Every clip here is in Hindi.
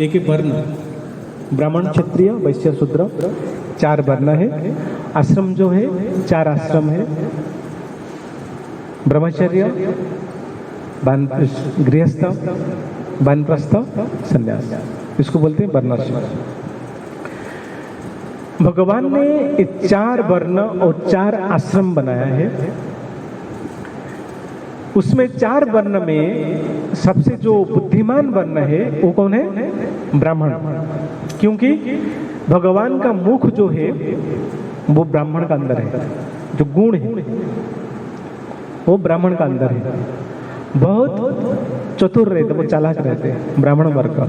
एक वर्ण, ब्राह्मण क्षत्रिय वैश्य शूद्र 4 वर्ण है। आश्रम जो है 4 आश्रम है, ब्रह्मचर्य, गृहस्थ, वानप्रस्थ, संन्यास, इसको बोलते हैं वर्णाश्रम। भगवान ने ये 4 वर्ण और 4 आश्रम बनाया है। उसमें 4 वर्ण में सबसे जो बुद्धिमान वर्ण है वो कौन है? ब्राह्मण। क्योंकि भगवान का मुख जो है वो ब्राह्मण का अंदर है, जो गुण है वो ब्राह्मण का अंदर है। बहुत चतुर रहते, वो चालाक रहते हैं ब्राह्मण वर्ग का।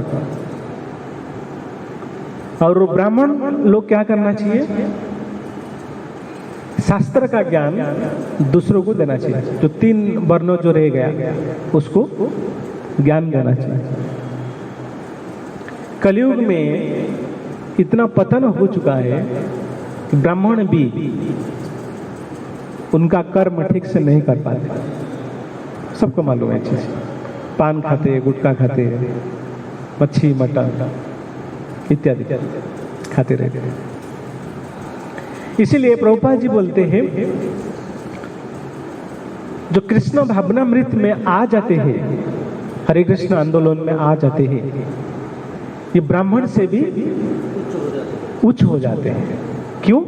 और ब्राह्मण लोग क्या करना चाहिए? शास्त्र का ज्ञान दूसरों को देना चाहिए। जो 3 वर्णों जो रह गया उसको ज्ञान देना चाहिए। कलयुग में इतना पतन हो चुका है कि ब्राह्मण भी उनका कर्म ठीक से नहीं कर पाते। सबको मालूम है चीज, पान खाते, गुटखा खाते, मच्छी मटन इत्यादि खाते रहते हैं। इसीलिए प्रभुपाद जी बोलते हैं जो कृष्ण भावनामृत में आ जाते हैं, हरे कृष्ण आंदोलन में आ जाते हैं, ये ब्राह्मण से भी उच्च हो जाते हैं। क्यों?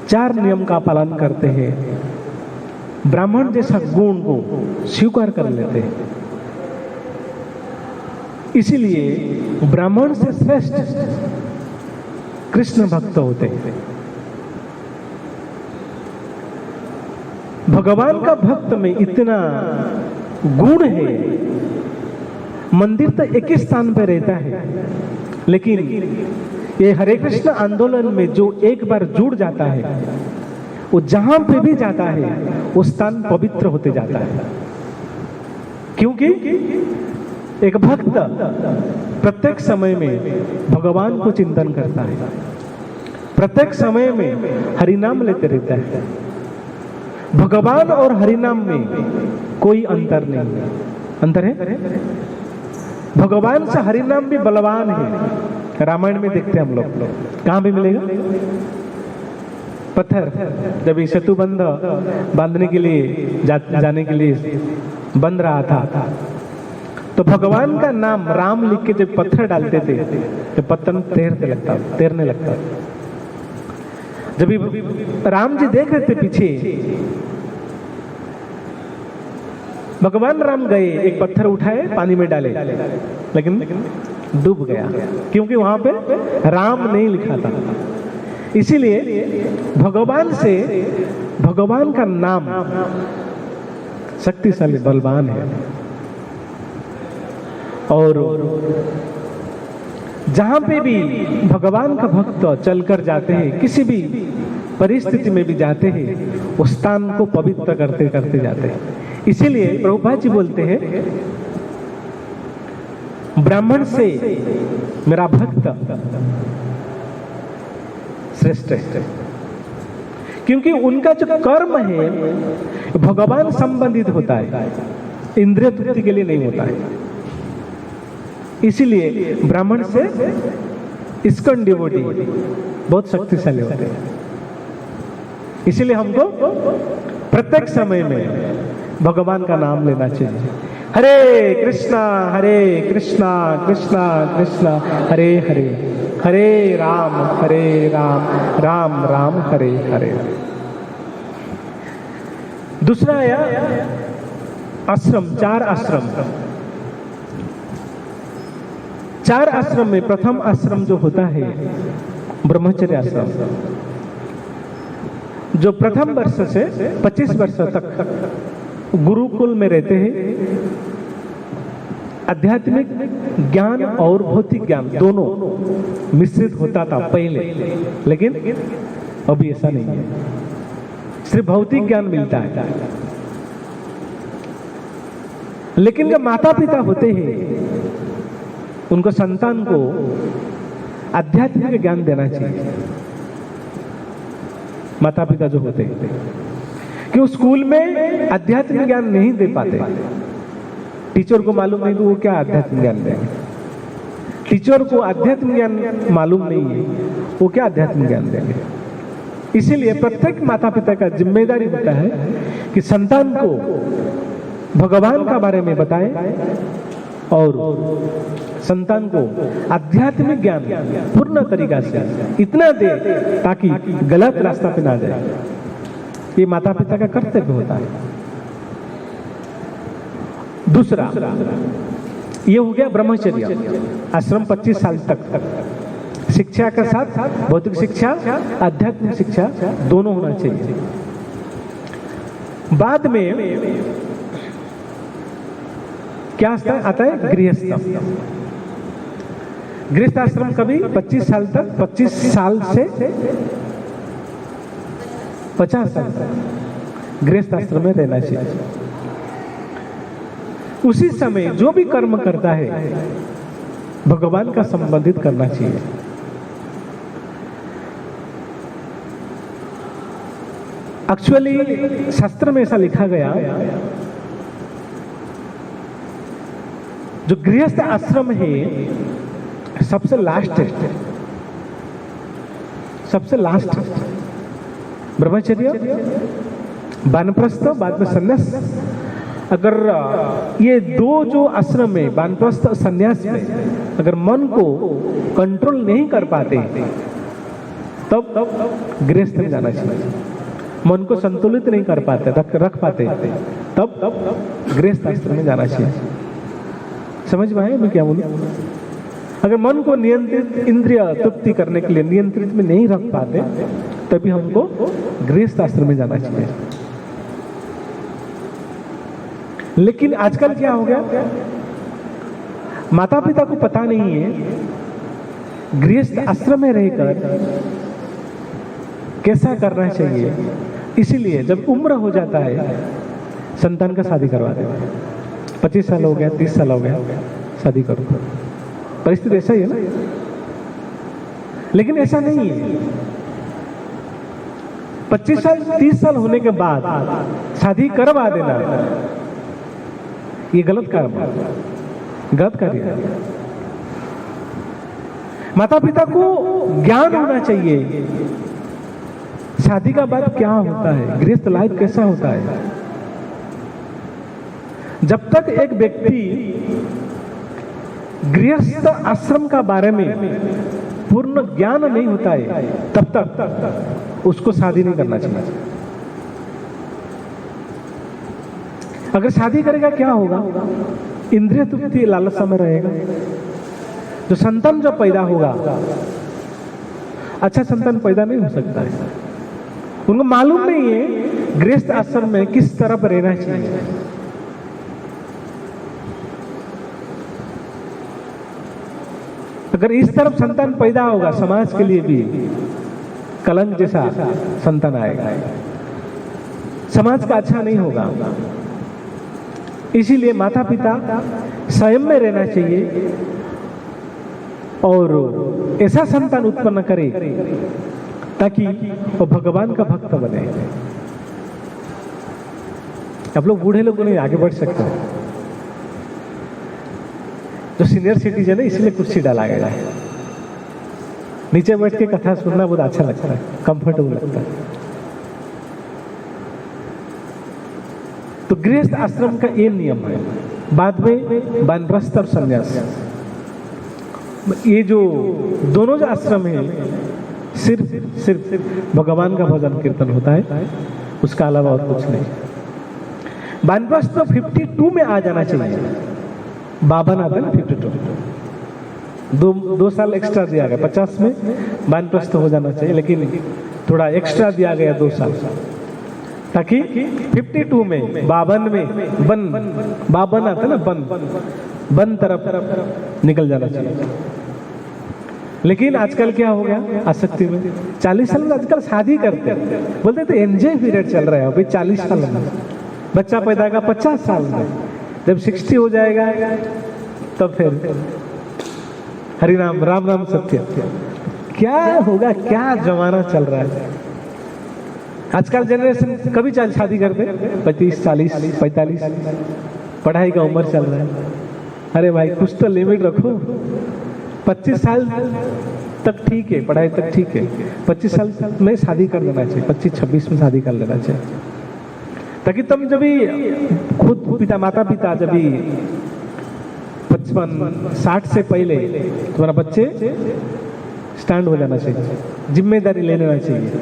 4 नियम का पालन करते हैं, ब्राह्मण जैसा गुण को स्वीकार कर लेते हैं। इसीलिए ब्राह्मण से श्रेष्ठ कृष्ण भक्त होते हैं। भगवान का भक्त में इतना गुण है, मंदिर तो एक ही स्थान पर रहता है, लेकिन ये हरे कृष्ण आंदोलन में जो एक बार जुड़ जाता है वो जहां पे भी जाता है वो स्थान पवित्र होते जाता है। क्योंकि एक भक्त प्रत्येक समय में भगवान को चिंतन करता है, प्रत्येक समय में हरिनाम लेते रहता है। भगवान और हरिनाम में कोई अंतर नहीं है। अंतर है? भगवान से हरिनाम भी बलवान है। रामायण में देखते हैं हम लोग, कहां भी मिलेगा पत्थर। जब ये सेतुबंध बांधने के लिए जाने के लिए बंध रहा था, तो भगवान का नाम राम लिख के जब पत्थर डालते थे तो पत्थर तैरने लगता। जब राम जी देख रहे थे पीछे, भगवान राम गए, एक पत्थर उठाए, पानी में डाले, लेकिन डूब गया, क्योंकि वहां पे राम नहीं लिखा था। इसीलिए भगवान का नाम शक्तिशाली बलवान है। और जहां पे भी भगवान का भक्त चलकर जाते हैं, किसी भी परिस्थिति में भी जाते हैं, उस स्थान को पवित्र करते करते जाते हैं। इसीलिए प्रभुपाद जी बोलते हैं ब्राह्मण से मेरा भक्त श्रेष्ठ है, क्योंकि उनका जो कर्म है भगवान संबंधित होता है, इंद्रिय तृप्ति के लिए नहीं होता है। इसीलिए ब्राह्मण से इस्कॉन डिवोटी बहुत शक्तिशाली होते हैं। इसीलिए हमको प्रत्येक समय में भगवान का नाम लेना चाहिए। हरे कृष्णा कृष्णा कृष्णा हरे हरे, हरे राम राम राम हरे हरे। दूसरा आया आश्रम, 4 आश्रम। 4 आश्रम में प्रथम आश्रम जो होता है ब्रह्मचर्य आश्रम, जो प्रथम वर्ष से 25 वर्ष तक गुरुकुल में रहते हैं। आध्यात्मिक ज्ञान और भौतिक ज्ञान दोनों मिश्रित होता था पहले, लेकिन अभी ऐसा नहीं है, सिर्फ भौतिक ज्ञान मिलता है। लेकिन जब माता पिता होते हैं उनको संतान को आध्यात्मिक ज्ञान देना चाहिए। माता पिता जो होते हैं, क्यों स्कूल में आध्यात्मिक ज्ञान नहीं दे पाते, टीचर को मालूम नहीं तो वो क्या आध्यात्म ज्ञान देंगे? टीचर को आध्यात्म ज्ञान मालूम नहीं है, वो क्या आध्यात्म ज्ञान देंगे? इसीलिए प्रत्येक माता पिता का जिम्मेदारी होता है कि संतान को भगवान का बारे में बताएं और संतान को आध्यात्मिक ज्ञान पूर्ण तरीका से इतना दे ताकि गलत रास्ता पे ना जाए। ये माता पिता का कर्तव्य होता है। दूसरा, ये हो गया ब्रह्मचर्य, आश्रम 25 साल तक शिक्षा के साथ भौतिक शिक्षा, आध्यात्मिक शिक्षा दोनों होना चाहिए। बाद में क्या आता है? गृहस्थ। गृहस्थ आश्रम कभी 25 साल तक, 25 साल से 50 साल तक गृहस्थ आश्रम में रहना चाहिए। उसी समय जो भी कर्म करता है भगवान का संबंधित करना चाहिए। एक्चुअली शास्त्र में ऐसा लिखा गया, जो गृहस्थ आश्रम है सबसे लास्ट है, सबसे लास्ट ब्रह्मचर्य, वानप्रस्थ, बाद में संन्यास। अगर ये दो जो आश्रम में वानप्रस्थ और संन्यास में अगर मन को कंट्रोल नहीं कर पाते तब गृहस्थ में जाना चाहिए। मन को संतुलित नहीं कर पाते, रख पाते, तब गृहस्थ आश्रम में जाना चाहिए। समझ में आया मैं क्या बोलूं? अगर मन को नियंत्रित, इंद्रिय तृप्ति करने के लिए नियंत्रित में नहीं रख पाते तभी हमको गृहस्थ आश्रम में जाना चाहिए। लेकिन आजकल क्या हो गया, माता पिता को पता नहीं है गृहस्थ आश्रम में रहकर कैसा करना चाहिए। इसीलिए जब उम्र हो जाता है संतान का शादी करवा देते हैं। 25 साल हो गया, 30 साल हो गया, शादी करो। परिस्थिति ऐसा ही है ना। लेकिन ऐसा नहीं है। 25 साल 30 साल होने के बाद शादी करवा देना ये गलत काम है, गलत कार्य है। माता पिता को ज्ञान होना चाहिए शादी का बाद क्या होता है, गृहस्थ लाइफ कैसा होता है। जब तक एक व्यक्ति गृहस्थ आश्रम का बारे में पूर्ण ज्ञान नहीं होता है तब तक उसको शादी नहीं करना चाहिए। अगर शादी करेगा क्या होगा, इंद्रिय तृप्ति लालसा में रहेगा। जो संतान जो पैदा होगा अच्छा संतान पैदा नहीं हो सकता है। उनको मालूम नहीं है गृहस्थ आश्रम में किस तरफ रहना चाहिए। अगर इस तरफ संतान पैदा होगा समाज के लिए भी कलंक जैसा संतान आएगा, समाज का अच्छा नहीं होगा। इसीलिए माता पिता संयम में रहना चाहिए और ऐसा संतान उत्पन्न करे ताकि वो भगवान का भक्त बने। आप लोग बूढ़े लोग नहीं आगे बढ़ सकते हैं। जो सीनियर सिटीजन है इसलिए कुर्सी डाला गया है। नीचे बैठ के कथा सुनना बहुत अच्छा लगता है, कंफर्टेबल लगता है। तो गृहस्थ आश्रम का ये नियम है। बाद में वानप्रस्थ और संन्यास, ये जो दोनों जो आश्रम है सिर्फ भगवान का भजन कीर्तन होता है, उसका अलावा और कुछ नहीं। वानप्रस्थ तो 52 में आ जाना चाहिए। 52 आता है ना, 52 दो साल एक्स्ट्रा दिया गया। 50 में वानप्रस्थ हो जाना चाहिए, लेकिन थोड़ा एक्स्ट्रा दिया गया 2 साल, ताकि 52 में 52 में बाबन आता है ना, बन तरफ निकल जाना चाहिए। लेकिन आजकल क्या हो गया, आसक्ति में 40 साल में आजकल शादी करते हैं। बोलते तो एंजॉय पीरियड चल रहा है अभी 40 साल में। बच्चा पैदा होगा 50 साल में, जब 60 हो जाएगा तब फिर हरिनाम राम राम सत्य। क्या होगा, क्या जमाना चल रहा है। आजकल जनरेशन कभी शादी करते 35, 40, 45, पढ़ाई का उम्र चल रहा है। अरे भाई कुछ तो लिमिट रखो। 25 साल तक ठीक है, पढ़ाई तक ठीक है, 25 साल में शादी कर लेना चाहिए, 25-26 में शादी कर लेना चाहिए, ताकि तुम जब खुद माता पिता जब 55-60 से पहले तुम्हारा बच्चे स्टैंड हो जाना चाहिए, जिम्मेदारी ले लेना चाहिए,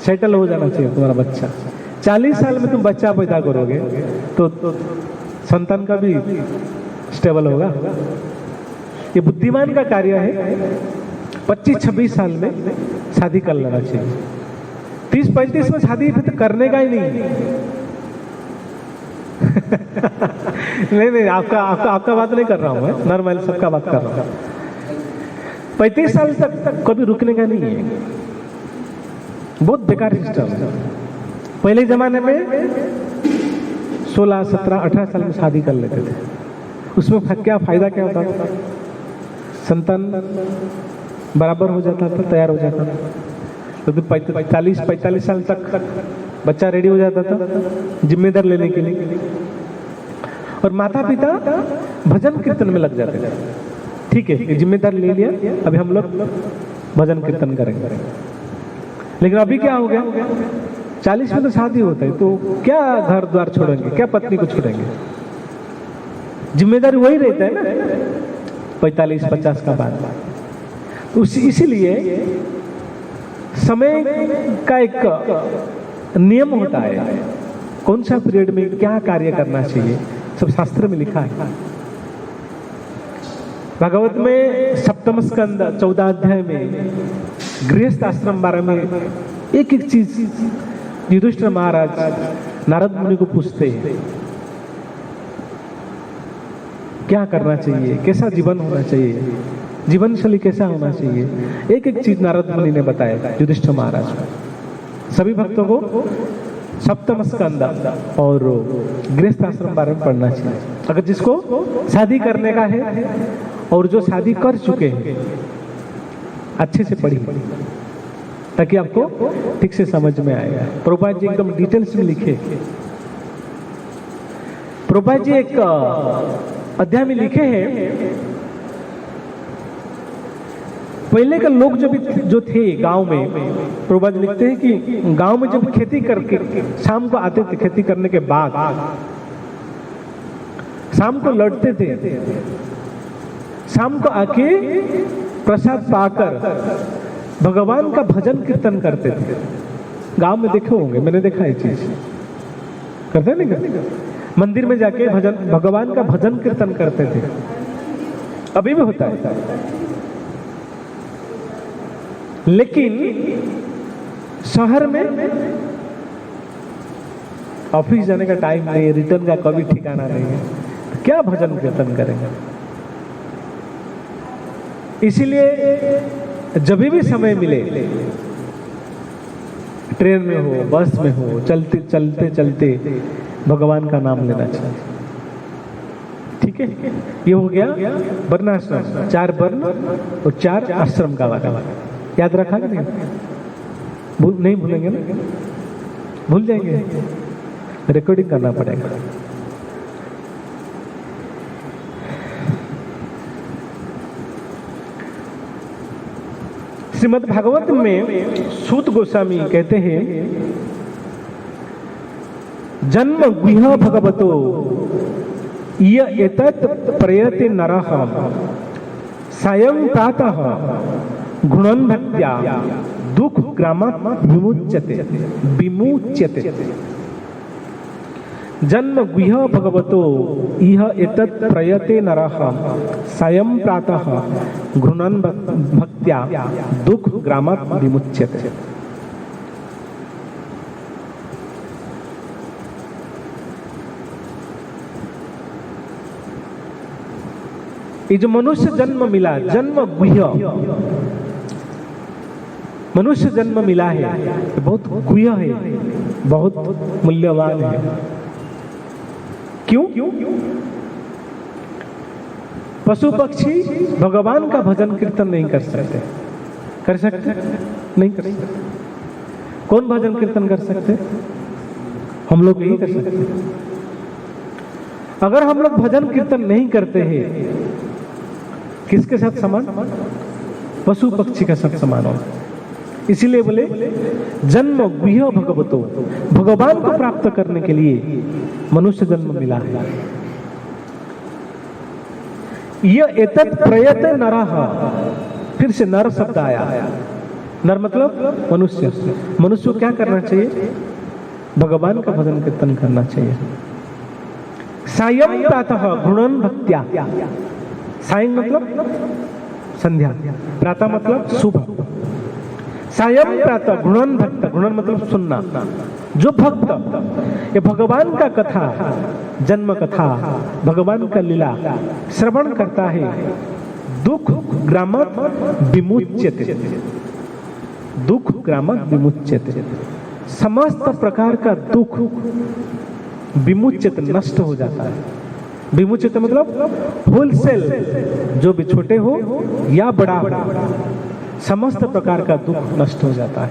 सेटल हो जाना चाहिए तुम्हारा बच्चा। 40 साल में तुम बच्चा पैदा करोगे तो संतान का भी स्टेबल होगा। ये बुद्धिमान का कार्य है। 25-26 साल में शादी कर लेना चाहिए। 30-35 में शादी फिर तो करने का ही नहीं। नहीं आपका बात नहीं कर रहा हूं मैं, नॉर्मल सबका बात कर रहा हूं। 35 साल तक कभी रुकने का नहीं है। बहुत बेकार सिस्टम है। पहले जमाने में 16, 17, 18 साल में शादी कर लेते थे। उसमें क्या फायदा क्या होता था? संतान बराबर हो जाता था, तैयार हो जाता था। तो 45 साल तक बच्चा रेडी हो जाता था जिम्मेदार लेने के लिए। और माता पिता भजन कीर्तन में लग जाते थे। ठीक है, जिम्मेदार ले लिया, अभी हम लोग भजन कीर्तन करेंगे। लेकिन अभी क्या हो गया? 40 में तो शादी होता है, तो क्या घर द्वार छोड़ेंगे, क्या पत्नी को छोड़ेंगे? जिम्मेदारी वही रहता है ना 45-50 का बाद। इसीलिए समय का एक नियम होता है, कौन सा पीरियड में क्या कार्य करना चाहिए, सब शास्त्र में लिखा है। भागवत में सप्तम स्कंद 14 अध्याय में गृहस्थ आश्रम बारे में एक एक चीज युधिष्ठिर महाराज नारद मुनि को पूछते हैं, क्या करना चाहिए, कैसा जीवन होना चाहिए, जीवन शैली कैसा होना चाहिए, एक एक चीज नारद मुनि ने बताया युधिष्ठिर महाराज को। सभी भक्तों को सप्तम स्कंद और गृहस्थ आश्रम बारे में पढ़ना चाहिए। अगर जिसको शादी करने का है और जो शादी कर चुके हैं, अच्छे से पढ़िए ताकि आपको ठीक से समझ में आएगा। प्रभुपाद जी एकदम डिटेल्स में लिखे। प्रभुपाद जी एक अध्याय में लिखे हैं, पहले के लोग जो थे गांव में, प्रभुपाद जी लिखते हैं कि गांव में जब खेती करके शाम को आते थे, खेती करने के बाद शाम को लौटते थे, शाम को आके प्रसाद पाकर भगवान का भजन कीर्तन करते थे। गांव में देखे होंगे, मैंने देखा है चीज। करते नहीं करते? मंदिर में जाके भगवान का भजन कीर्तन करते थे। अभी भी होता है। लेकिन शहर में ऑफिस जाने का टाइम नहीं, रिटर्न का कभी ठिकाना नहीं है, तो क्या भजन कीर्तन करेंगे? इसीलिए जब भी समय मिले, ट्रेन में हो, बस में हो, चलते भगवान का नाम लेना चाहिए। ठीक है, ये हो गया वर्णाश्रम, 4 वर्ण और 4 आश्रम का वाला। याद रखा कि नहीं भूलेंगे ना? भूल जाएंगे, रिकॉर्डिंग करना पड़ेगा। श्रीमद् भागवत में सूत गोस्वामी कहते हैं, जन्म गुह्य भगवतो य एतत् प्रयते नरः सायं प्रातः गुणन् भक्त्या दुख ग्रामात् विमुच्यते। जन्म गुह्य भगवतो इह एतत् प्रयते नरः सायं प्रातः घृणन् भक्त्या दुख ग्रामात् विमुच्यते। ये जो मनुष्य जन्म मिला, जन्म गुह्य मनुष्य जन्म मिला है, बहुत गुह्य है, बहुत मूल्यवान है। क्यों? पशु पक्षी भगवान का भजन कीर्तन नहीं कर सकते। कर सकते? नहीं कर सकते। कौन भजन कीर्तन कर सकते? हम लोग यही कर सकते। अगर हम लोग भजन कीर्तन नहीं करते हैं, किसके साथ समान? पशु पक्षी के साथ समान हो। इसीलिए बोले जन्म गुह्य भगवतो, भगवान को प्राप्त करने के लिए मनुष्य जन्म मिला है। यह एतत् प्रयत्न नरः, फिर से नर शब्द आया। नर मतलब मनुष्य। मनुष्य को क्या करना चाहिए? भगवान का भजन कीर्तन करना चाहिए। सायं प्रातः गुणन भक्त्या, सायं मतलब संध्या, प्रातः मतलब सुबह। सायं प्रातः गुणन भक्त, गुणन मतलब सुनना। जो भक्त ये भगवान का कथा, जन्म कथा, भगवान का लीला श्रवण करता है, दुख ग्रामत विमुच्यते, दुख ग्रामत विमुच्यते, समस्त प्रकार का दुख विमुचित नष्ट हो जाता है। विमुचित मतलब होलसेल, जो भी छोटे हो या बड़ा हो, समस्त प्रकार का दुख नष्ट हो जाता है।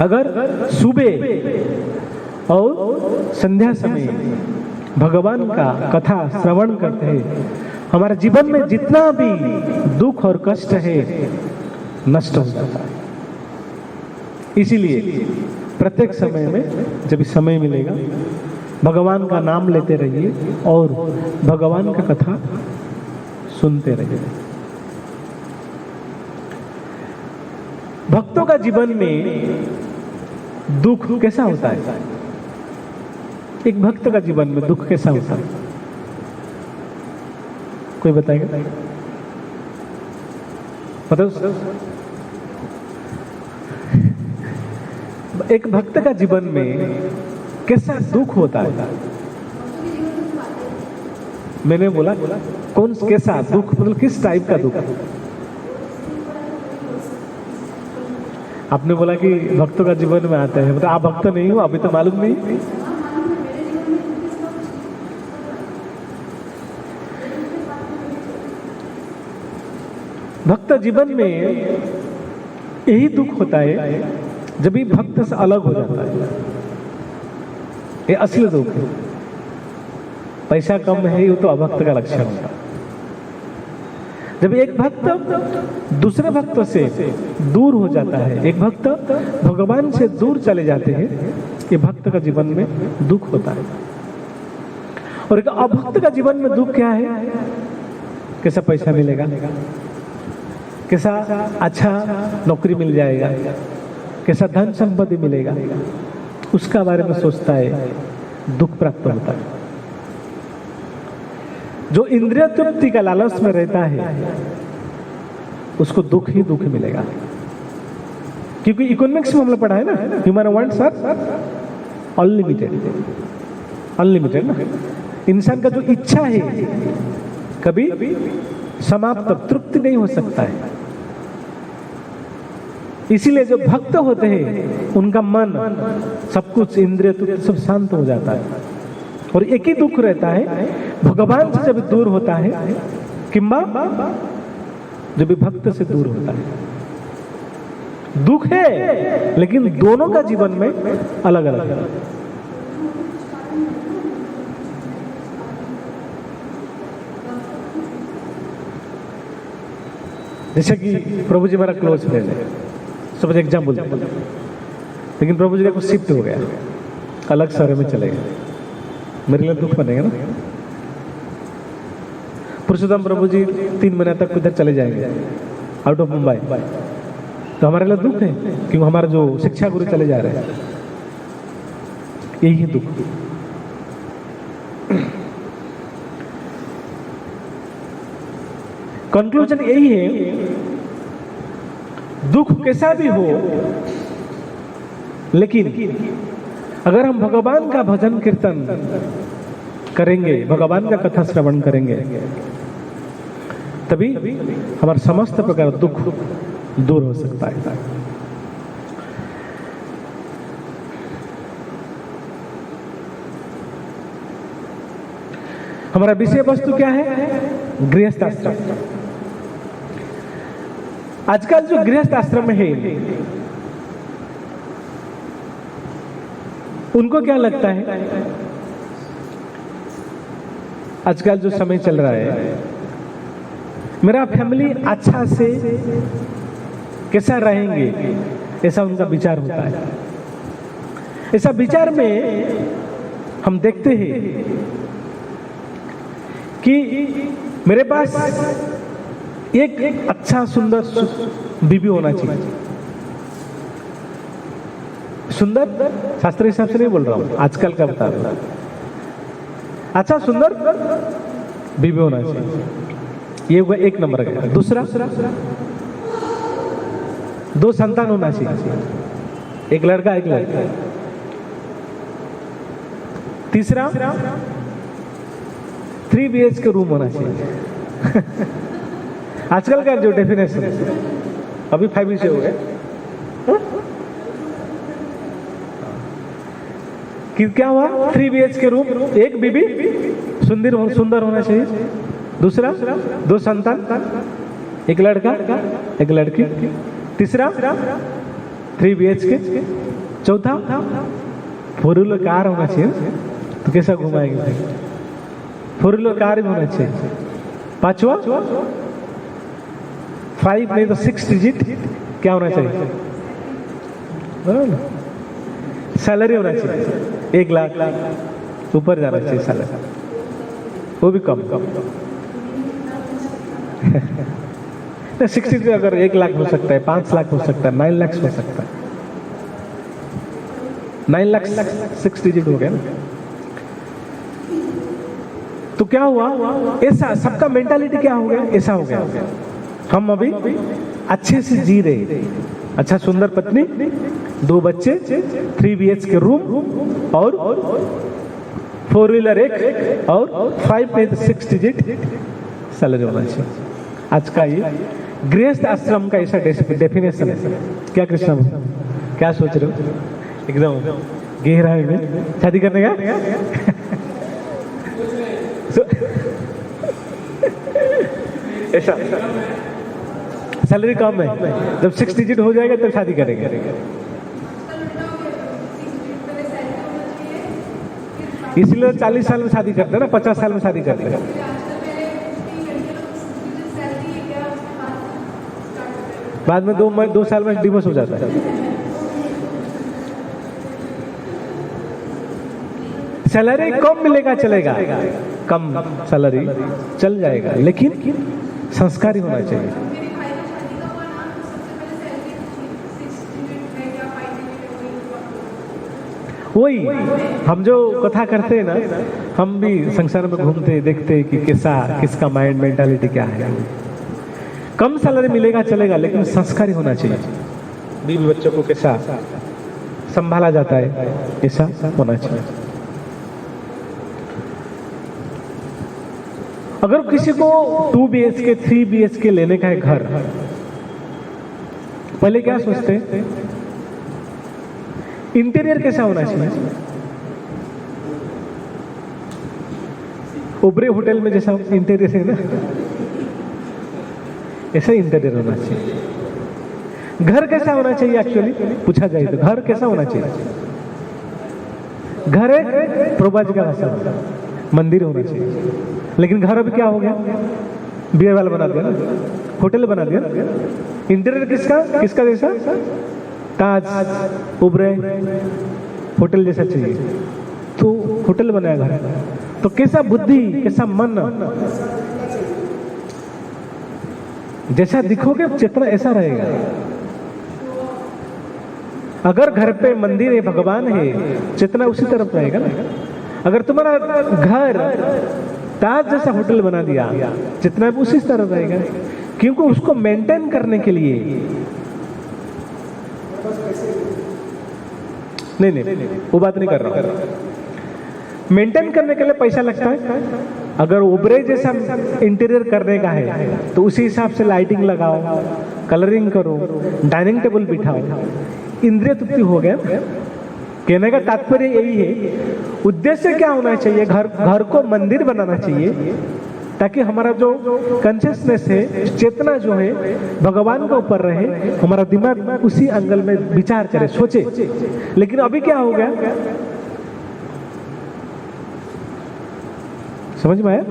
अगर सुबह और संध्या समय भगवान का कथा श्रवण करते हैं, हमारे जीवन में जितना भी दुख और कष्ट है नष्ट हो जाता है। इसीलिए प्रत्येक समय में जब समय मिलेगा भगवान का नाम लेते रहिए और भगवान का कथा सुनते रहिए। भक्तों का जीवन में दुख कैसा होता है? एक भक्त का जीवन में दुख कैसा होता है? कोई बताएगा? मतलब एक भक्त का जीवन में कैसा दुख होता है? मैंने बोला कौन कैसा दुख, मतलब किस टाइप का दुख? आपने बोला कि भक्तों का जीवन में आता है, मतलब आप भक्त नहीं हो, अभी तो मालूम नहीं। भक्त जीवन में यही दुख होता है जब भी भक्त से अलग हो जाता है। ये असली दुख है। पैसा कम है, ये तो अभक्त का लक्षण होता है। जब एक भक्त दूसरे भक्तों से दूर हो जाता है, एक भक्त भगवान से दूर चले जाते हैं, ये भक्त का जीवन में दुख होता है। और एक अभक्त का जीवन में दुख क्या है? कैसा पैसा मिलेगा, कैसा अच्छा नौकरी मिल जाएगा, कैसा धन संपत्ति मिलेगा, उसका बारे में सोचता है, दुख प्राप्त होता है। जो इंद्रिय तृप्ति का लालच में रहता है उसको दुख ही दुख मिलेगा। क्योंकि इकोनॉमिक्स में हमने पढ़ा है ना, human wants are unlimited, unlimited ना। इंसान का जो इच्छा है कभी समाप्त, तृप्ति नहीं हो सकता है। इसीलिए जो भक्त होते हैं उनका मन, सब कुछ इंद्रिय तृप्ति सब शांत हो जाता है। और एक ही दुख रहता है, भगवान से जब दूर होता है, किंबा जब भी भक्त से दूर होता है। दुख है लेकिन दोनों का जीवन में अलग अलग है। जैसे कि प्रभु जी मेरा क्लोज फ्रेंड है, सब एग्जाम्पल, लेकिन प्रभु जी का कुछ शिफ्ट हो गया, अलग शहर में चले गए, मेरे लिए दुख बनेगा ना। पुरुषोत्तम प्रभु जी 3 महीने तक उधर चले जाएंगे, आउट ऑफ मुंबई, तो हमारे लिए दुख है क्योंकि हमारे जो शिक्षा गुरु चले जा रहे हैं, यही है दुख। कंक्लूजन यही है, दुख कैसा भी हो, लेकिन अगर हम भगवान का भजन कीर्तन करेंगे, भगवान का कथा श्रवण करेंगे, तभी हमारा समस्त प्रकार दुख दूर हो सकता है। हमारा विषय वस्तु क्या है? गृहस्थ आश्रम। आजकल जो गृहस्थ आश्रम है उनको क्या लगता है आजकल जो समय चल रहा है, मेरा फैमिली अच्छा से कैसा रहेंगे, ऐसा उनका विचार होता है। ऐसा विचार में हम देखते हैं कि मेरे पास एक अच्छा सुंदर बीबी होना चाहिए। सुंदर शास्त्रीय हिसाब से नहीं बोल रहा हूं, आजकल का बता रहा हूं। अच्छा सुंदर बीबी होना चाहिए, ये हुआ एक नंबर का। दूसरा, 2 संतान होना चाहिए, एक लड़का एक लड़की। तीसरा, 3 BHK रूम होना चाहिए। आजकल का जो डेफिनेशन, अभी 5 BHK हो गए कि क्या हुआ, 3 BHK रूम, एक बीबी सुंदर होना चाहिए। दूसरा, 2 संतान, एक लड़का एक लड़की। तीसरा, 3 BHK। चौथा, 4 व्हीलर कार होना चाहिए, तो कैसा घुमाएंगे भाई, 4 व्हीलर कार भी होना चाहिए। पांचवा, 5 नहीं तो 6 डिजिट क्या होना चाहिए, सैलरी होना चाहिए, 1 लाख ऊपर जाना चाहिए सैलरी, वो भी कम 60 अगर 1 लाख हो सकता है, 5 लाख हो सकता है, 9 लाख हो सकता है। 9 लाख 6 डिजिट हो गया ना। तो क्या हुआ, ऐसा सबका मेंटालिटी क्या हो गया, ऐसा हो गया। हम अभी अच्छे से जी रहे, अच्छा सुंदर पत्नी, 2 बच्चे, 3 BHK रूम और 4 व्हीलर एक और 5 नहीं तो 6 डिजिट सैलरी होना चाहिए। आज का ये गृहस्थ आश्रम का ऐसा डेफिनेशन है। क्या कृष्णा, क्या सोच रहे हो, एकदम गहराई में शादी करने का ऐसा सैलरी कम है, जब 6 डिजिट हो जाएगा तब शादी करेंगे। इसलिए 40 साल में शादी करते हैं ना, 50 साल में शादी करते हैं। बाद में 2 साल में डिवोर्स हो जाता है। सैलरी कम मिलेगा चलेगा, कम सैलरी चल जाएगा, लेकिन संस्कारी होना चाहिए। वही हम जो कथा करते हैं ना, हम भी संसार में घूमते देखते कि कैसा किसका माइंड मेंटालिटी क्या है। कम सैलरी मिलेगा चलेगा, लेकिन संस्कारी होना चाहिए। बीवी बच्चों को कैसा संभाला जाता है, ऐसा होना चाहिए। अगर किसी को 2 BHK 3 BHK लेने का है घर, पहले क्या सोचते हैं, इंटीरियर कैसा होना चाहिए। ओबरे होटल में जैसा इंटीरियर है ना, ऐसा इंटीरियर होना चाहिए। घर कैसा होना चाहिए, एक्चुअली पूछा जाए तो घर कैसा होना चाहिए। घर एक प्रभा जी का भाषा, मंदिर होना चाहिए, लेकिन घर अभी क्या हो गया, बियर वाला बना दिया ना, होटल बना दिया। इंटीरियर किसका जैसा, ताज उबरे होटल जैसा चाहिए, तो होटल बनाया घर। तो कैसा बुद्धि, कैसा मन, जैसा दिखोगे चेतना ऐसा रहेगा। अगर घर पे मंदिर है, भगवान है, चेतना उसी तरफ रहेगा ना। अगर तुम्हारा घर ताज जैसा होटल बना दिया, चेतना भी उसी तरफ रहेगा, क्योंकि उसको मेंटेन करने के लिए नहीं वो बात नहीं कर रहा हूं। मेंटेन करने के लिए पैसा लगता है। अगर उबरे जैसा इंटीरियर करने का है तो उसी हिसाब से लाइटिंग लगाओ, कलरिंग करो, डाइनिंग टेबल बिठाओ, इंद्रिय तृप्ति हो गया। कहने का तात्पर्य यही है, उद्देश्य क्या होना चाहिए, घर को मंदिर बनाना चाहिए, ताकि हमारा जो कॉन्शियसनेस है, चेतना जो है भगवान के ऊपर रहे, हमारा दिमाग उसी एंगल में विचार करे, सोचे। लेकिन अभी क्या हो गया, समझ में आया?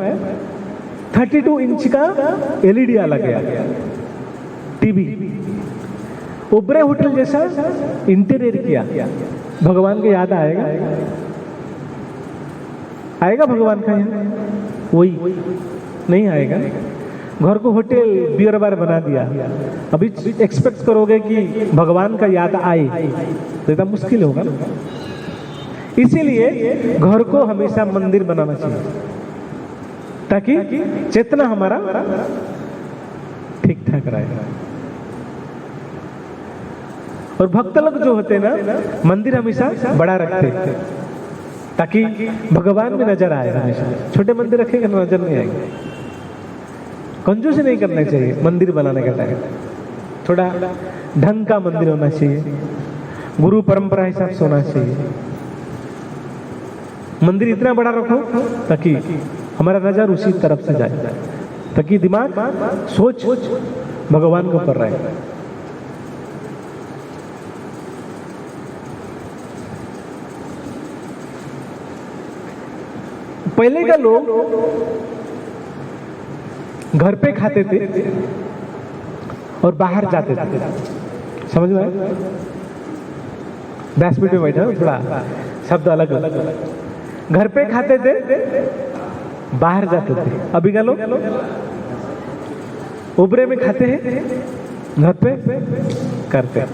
32 इंच का एलईडी आ गया, टीवी, ओबरे होटल जैसा इंटीरियर किया। भगवान को याद आएगा? आएगा भगवान का यहाँ? वही नहीं आएगा। घर को होटल बियर बार बना दिया, अभी एक्सपेक्ट करोगे कि भगवान का याद आए तो इतना मुश्किल होगा ना। इसीलिए घर को हमेशा मंदिर बनाना चाहिए, ताकि चेतना हमारा ठीक ठाक रहेगा। और भक्त लोग जो होते हैं ना, मंदिर हमेशा बड़ा रखते हैं ताकि भगवान में नजर आए। हमेशा छोटे मंदिर रखेगा नजर नहीं आएंगे। कंजूसी नहीं करना चाहिए मंदिर बनाने का टाइम, थोड़ा ढंग का मंदिर होना चाहिए, गुरु परंपरा हिसाब से होना चाहिए। मंदिर इतना बड़ा रखो ताकि हमारा नजर उसी तरफ से जाए, ताकि दिमाग सोच भगवान के ऊपर रहे। पहले का लोग घर पे खाते थे और बाहर जाते थे, समझ में आया? 10 मिनट में बैठा, थोड़ा शब्द अलग अलग। घर पे खाते थे, बाहर जाते थे। अभी का लोग उबरे में खाते हैं, घर पे करते।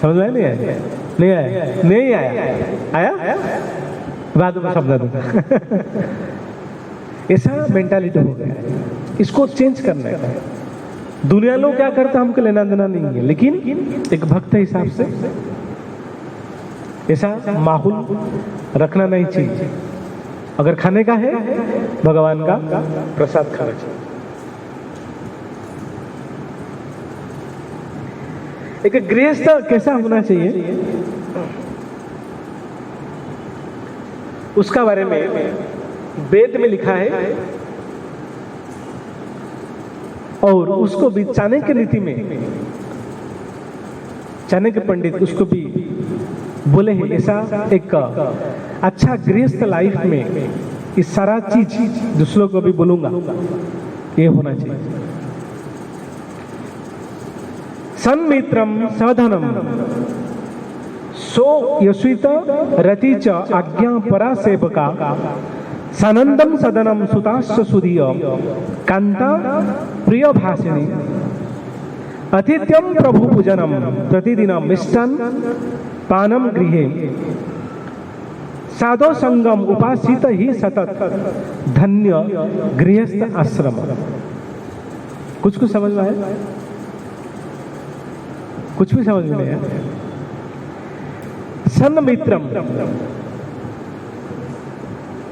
समझ में आया? नहीं आया? नहीं आया? नहीं आया? आया? बाद में शब्द दूंगा। ऐसा मेंटालिटी हो गया है, इसको चेंज करना है। दुनिया लोग क्या करता हमको लेना देना नहीं है, लेकिन एक भक्त हिसाब से ऐसा माहौल रखना नहीं चाहिए। अगर खाने का है, भगवान का प्रसाद खाना चाहिए। एक गृहस्थ कैसा होना चाहिए, उसका बारे में वेद में लिखा है, और उसको भी चाणक्य नीति में चाणक्य पंडित उसको भी बोले हैं। ऐसा एक अच्छा गृहस्थ लाइफ में इस सारा चीज दूसरों को भी बोलूंगा, ये होना चाहिए। सन्मित्रम सधनम सो यशुत रति च आज्ञा परा सेवका सानंदम सदनम सुताश्च सुधीय कांता प्रिय भाषिणी अतिथ्यम प्रभु पूजनम प्रतिदिनम मिष्टान पानम गृहे साधो संगम उपासित ही सतत धन्य गृहस्थ आश्रम। कुछ समझ में आया? कुछ भी समझ में नहीं आया? सन्मित्रम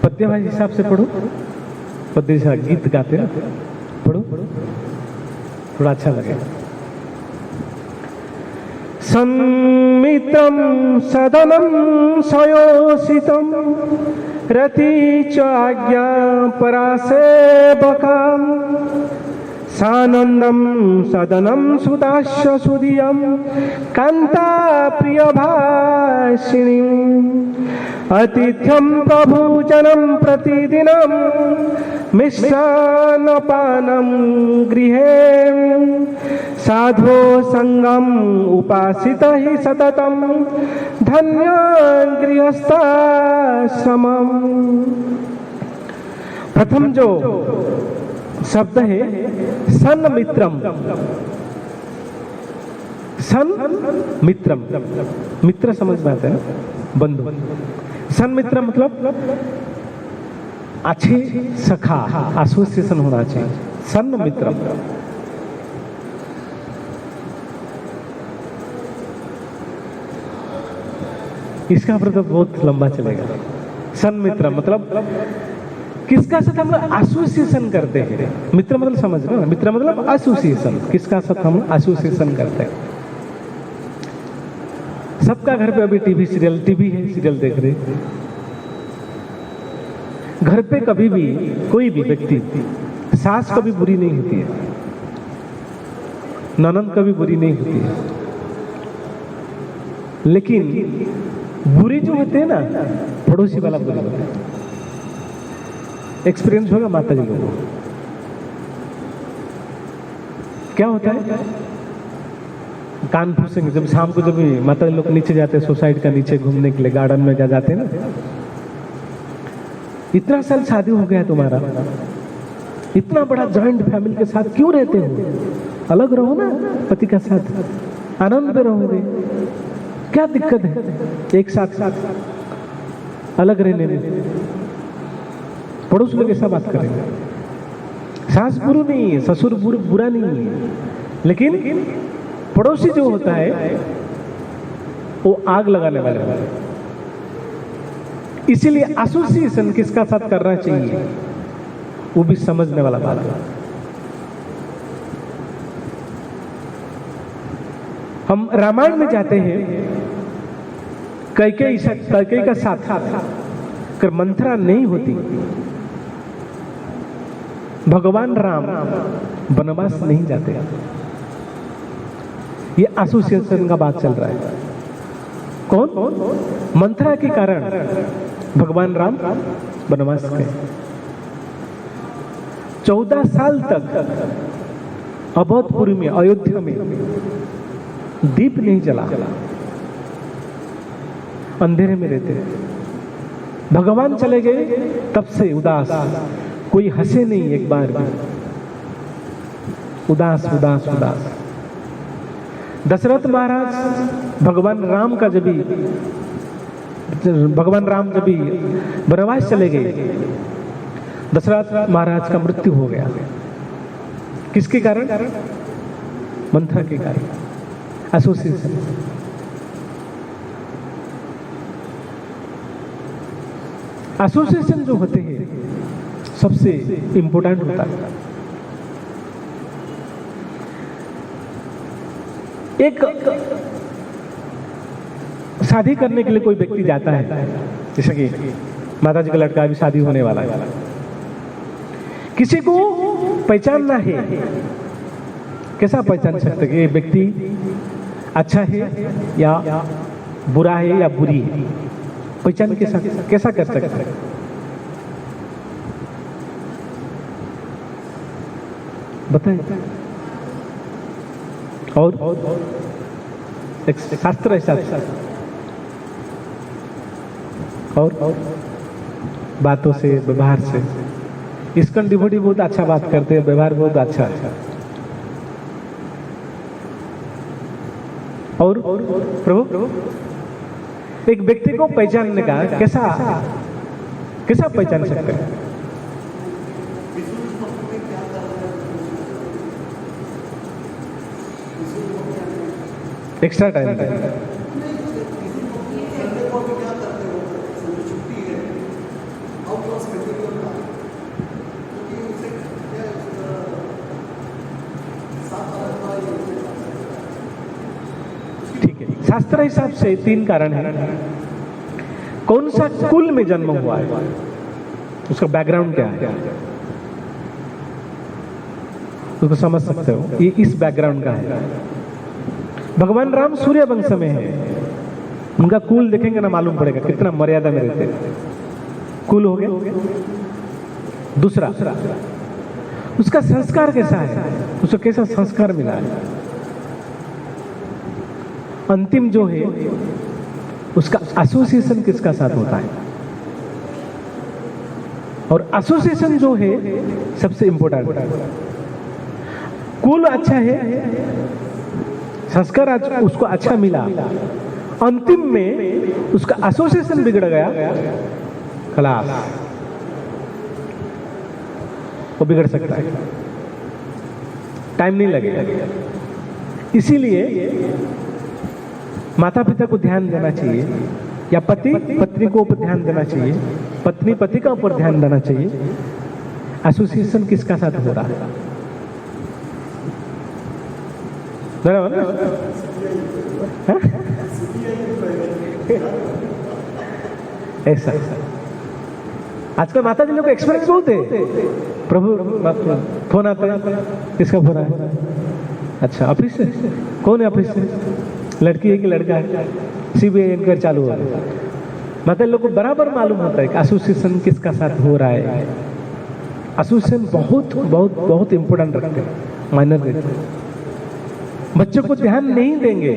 पद्य भाई हिसाब से पढ़ो, पद्य से गीत गाते ना, पढ़ो थोड़ा अच्छा लगेगा। सन्मित्रम सदनम सयोसितम रति च आज्ञा परासेवकाम सानंदम सदनम सुताश्च सुधियम कांता प्रिय भाषिणी अतिथ्यम प्रभुजनम प्रतिदिनम मिष्टान्नपानम गृहे साधो संगम उपासित ही सततम धन्य गृहस्थाश्रमम। प्रथम जो शब्द है सन्मित्रम, सन्मित्रम, मित्र समझ में आता है ना, बंधु। सन्मित्र मतलब अच्छे सखा, एसोसिएशन होना चाहिए। सन्मित्रम इसका अर्थ तो बहुत लंबा चलेगा। सन्मित्र मतलब किसका साथ हम लोग एसोसिएशन करते हैं। मित्र मतलब समझ रहे हो, मित्र मतलब एसोसिएशन, किसका साथ हम एसोसिएशन करते हैं। सबका घर पे अभी टीवी सीरियल, टीवी है, सीरियल देख रहे। घर पे कभी भी कोई भी व्यक्ति, सास कभी बुरी नहीं होती है, ननद कभी बुरी नहीं होती है, लेकिन बुरी जो होते हैं ना, पड़ोसी वाला बुरी होता है। एक्सपीरियंस होगा माता जी लोगों को। क्या होता है, कान फूसेंगे जब शाम को, जब माता जी लोग नीचे जाते हैं सोसाइटी का नीचे घूमने के लिए, गार्डन में जाते हैं ना, इतना साल शादी हो गया तुम्हारा, इतना बड़ा जॉइंट फैमिली के साथ क्यों रहते हो, अलग रहो ना पति के साथ, आनंद में रहोगे, क्या दिक्कत है एक साथ अलग रहने में। पड़ोस लोग ऐसा बात करेंगे। सास बुरी नहीं है, ससुर बुरा नहीं है, लेकिन पड़ोसी जो होता है वो आग लगाने वाला है। इसीलिए एसोसिएशन किसका साथ करना चाहिए वो भी समझने वाला बात है। हम रामायण में जाते हैं, कैकेयी का साथ कर मंथरा नहीं होती, भगवान राम वनवास नहीं जाते। ये एसोसिएशन का बात चल रहा है। कौन? मंथरा के कारण भगवान राम वनवास गए। 14 साल तक अवधपुरी में, अयोध्या में दीप नहीं जला, अंधेरे में रहते। भगवान चले गए तब से उदास, कोई हंसे नहीं एक बार भी, उदास उदास उदास। दशरथ महाराज भगवान राम जब वनवास चले गए, दशरथ महाराज का मृत्यु हो गया। किसके कारण? मंथरा के कारण। एसोसिएशन। एसोसिएशन जो होते हैं सबसे इंपॉर्टेंट होता है। एक शादी करने के लिए कोई व्यक्ति जाता है, जैसे कि माता जी का लड़का अभी शादी होने वाला है, किसी को पहचानना है, कैसा पहचान सकते कि ये व्यक्ति अच्छा है या बुरा है या बुरी है? पहचान कैसा कर सकते हैं? बताएं। और एक शास्त्र है, और बातों से, व्यवहार से। इसकन डिवोटी बहुत अच्छा बात करते हैं, व्यवहार बहुत अच्छा है। और प्रभु एक व्यक्ति को पहचानने का कैसा पहचान सकते हैं? एक्स्ट्रा टाइम है। ठीक है, शास्त्र हिसाब से 3 कारण है। कौन सा कुल में जन्म हुआ है, उसका बैकग्राउंड क्या है, उसको समझ सकते हो। ये इस बैकग्राउंड का है। भगवान राम सूर्य वंश में है, उनका कुल देखेंगे ना मालूम पड़ेगा कितना मर्यादा में रहते हैं। कुल हो गया। दूसरा, उसका संस्कार कैसा है, उसको कैसा संस्कार मिला है। अंतिम जो है उसका एसोसिएशन किसका साथ होता है, और एसोसिएशन जो है सबसे इंपॉर्टेंट है। कुल अच्छा है, संस्कार उसको अच्छा मिला, अंतिम में उसका एसोसिएशन बिगड़ गया, खलास, वो बिगड़ सकता है, टाइम नहीं लगेगा। इसीलिए माता पिता को ध्यान देना चाहिए, या पति पत्नी को ऊपर ध्यान देना चाहिए, पत्नी पति का ऊपर ध्यान देना चाहिए। एसोसिएशन किसका साथ हो रहा है, ऐसा। आजकल माता जी लोग एक्सपीरियंस बहुत है। प्रभु फोन आता है, किसका फोन है? अच्छा, ऑफिस से। कौन है ऑफिस से? लड़की है कि लड़का है? सीबीआई इंक्वायरी चालू हो रहा है। माता लोग को बराबर मालूम होता है कि एसोसिएशन किसका साथ हो रहा है। एसोसिएशन बहुत बहुत बहुत इंपॉर्टेंट रखते हैं, मायने देते हैं। बच्चों को ध्यान नहीं देंगे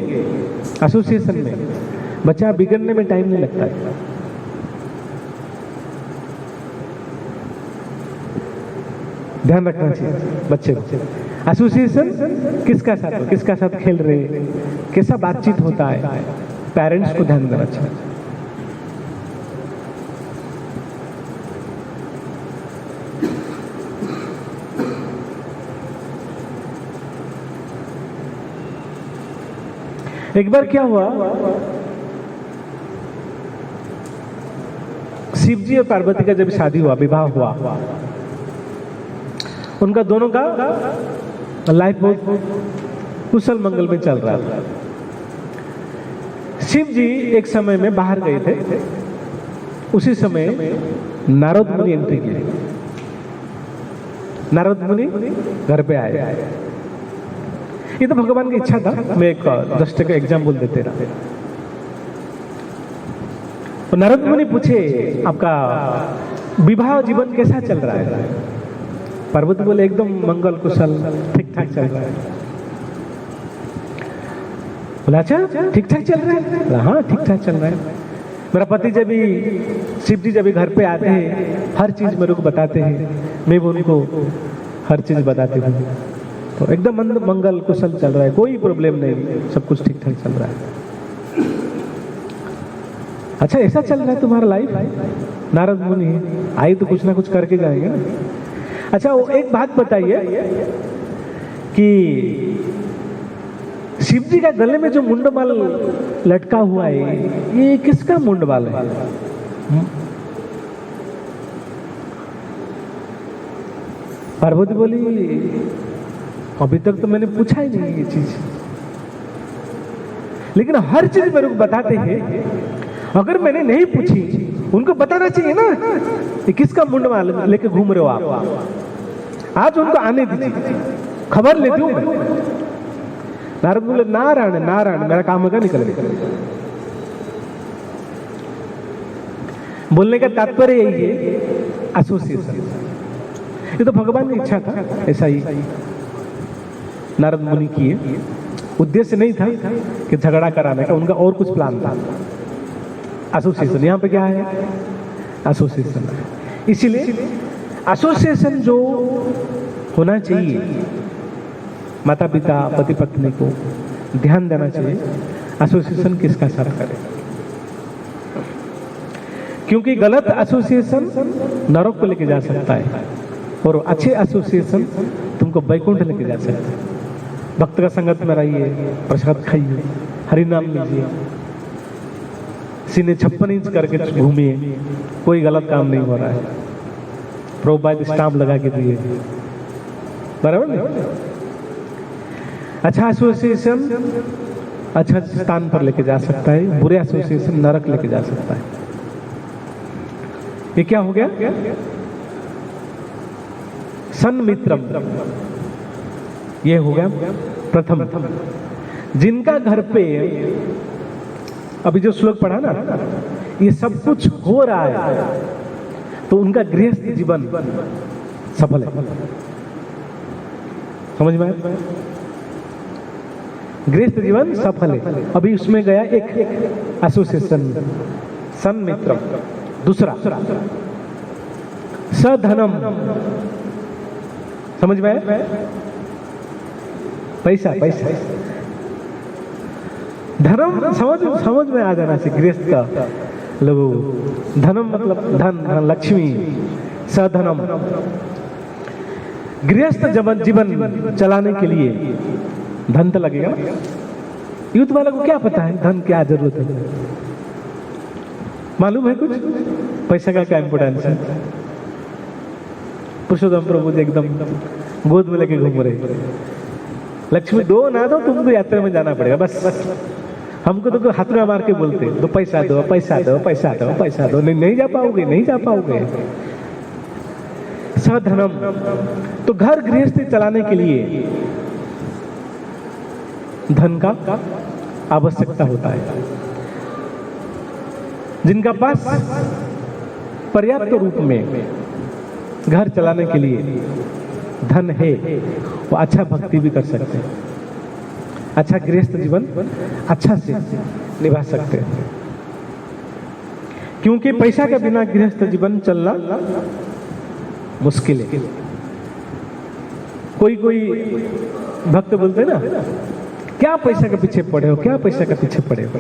एसोसिएशन में, बच्चा बिगड़ने में टाइम नहीं लगता है। ध्यान रखना चाहिए बच्चे को। एसोसिएशन किसका साथ खेल रहे हैं, कैसा बातचीत होता है, पेरेंट्स को ध्यान देना चाहिए। एक बार क्या हुआ, शिव जी और पार्वती का जब शादी हुआ, विवाह हुआ, उनका दोनों का लाइफ बहुत कुशल मंगल में चल रहा था। शिव जी एक समय में बाहर गए थे, उसी समय नारद मुनि एंट्री किए। नारद मुनि घर पे आए। ये तो भगवान की इच्छा था। मैं एक जस्ट का एग्जाम्पल देते रहा। तो नारद मुनि पूछे, आपका विवाह जीवन कैसा चल रहा है? पार्वती बोले, एकदम मंगल कुशल, ठीक ठाक चल रहा है। बोला, अच्छा ठीक ठाक चल रहा है? हाँ ठीक ठाक चल रहा है। मेरा पति जब भी, शिव जी जब भी घर पे आते हैं, हर चीज मेरे को बताते हैं, मैं भी उनको हर चीज बताती हूँ। तो एकदम मंगल कुशल चल रहा है, कोई प्रॉब्लम नहीं, सब कुछ ठीक ठाक चल रहा है। अच्छा ऐसा चल रहा है तुम्हारा लाइफ? नारद मुनि आई तो कुछ ना कुछ करके जाएंगे ना। अच्छा वो एक बात बताइए कि शिव जी का गले में जो मुंडमाल लटका हुआ है, ये किसका मुंडमाल है? पार्वती बोली, अभी तक तो मैंने पूछा ही नहीं ये चीज, लेकिन हर चीज मेरे को बताते हैं। अगर मैंने नहीं पूछी, उनको बताना चाहिए ना, ये किसका मुंडमाल लेके घूम रहे हो आप? आज उनको आने दीजिए, खबर लेती हूँ मैं। नारद बोले, नारायण नारायण, मेरा काम होगा, निकल गया। बोलने का तात्पर्य यही है, एसोसिएशन। ये तो भगवान की इच्छा था, ऐसा ही नारद मुनि किए। उद्देश्य नहीं था कि झगड़ा कराने का, उनका और कुछ प्लान था। एसोसिएशन, यहाँ पे क्या है? एसोसिएशन। इसीलिए एसोसिएशन जो होना चाहिए, माता पिता पति पत्नी को ध्यान देना चाहिए एसोसिएशन किसका साथ करे, क्योंकि गलत एसोसिएशन नरक को लेके जा सकता है और अच्छे एसोसिएशन तुमको वैकुंठ लेके जा सकता है। भक्त का संगत में रहिए, प्रसाद खाइए, हरि नाम लीजिए, सीने 56 इंच करके घूमिए, कोई गलत काम नहीं हो रहा है। प्रभुपाद स्टाम्प लगा के दिए, बराबर नहीं? अच्छा एसोसिएशन अच्छा स्थान पर लेके जा सकता है, बुरे एसोसिएशन नरक लेके जा सकता है। ये क्या हो गया? सन्मित्रम, ये हो गया प्रथम। जिनका घर पे अभी जो श्लोक पढ़ा ना, ये सब कुछ हो रहा है, तो उनका गृहस्थ जीवन सफल है। समझ में आया? गृहस्थ जीवन सफल है। अभी उसमें गया एक एसोसिएशन, सन्मित्रम। दूसरा सधनम, समझ में आया? पैसा पैसा, धर्म समझ में आ जाना चाहिए। गृहस्थ का लोगों, धनम मतलब धन, लक्ष्मी, सधनम। गृहस्थ जीवन चलाने के लिए धन तो लगेगा। यूथ वालों को क्या पता है धन क्या जरूरत है? मालूम है कुछ? पैसा का क्या इंपोर्टेंस है? पुरुषोत्तम प्रभु जी एकदम गोद में लेके घूम रहे, लक्ष्मी दो ना दो, तुमको यात्रा में जाना पड़ेगा बस। हमको तो हाथ में मार के बोलते, दो पैसा दो, पैसा दो, पैसा दो, पैसा दो, नहीं जा पाओगे, नहीं जा पाओगे। सधनम, तो घर गृहस्थी चलाने के लिए धन का आवश्यकता होता है। जिनका पास पर्याप्त रूप में घर चलाने के लिए धन है, वो अच्छा भक्ति भी कर सकते हैं, अच्छा गृहस्थ जीवन अच्छा से निभा सकते हैं। क्योंकि पैसा के बिना गृहस्थ जीवन चलना मुश्किल है। कोई भक्त बोलते ना, क्या पैसा के पीछे पड़े हो, क्या पैसा के पीछे पड़े हो।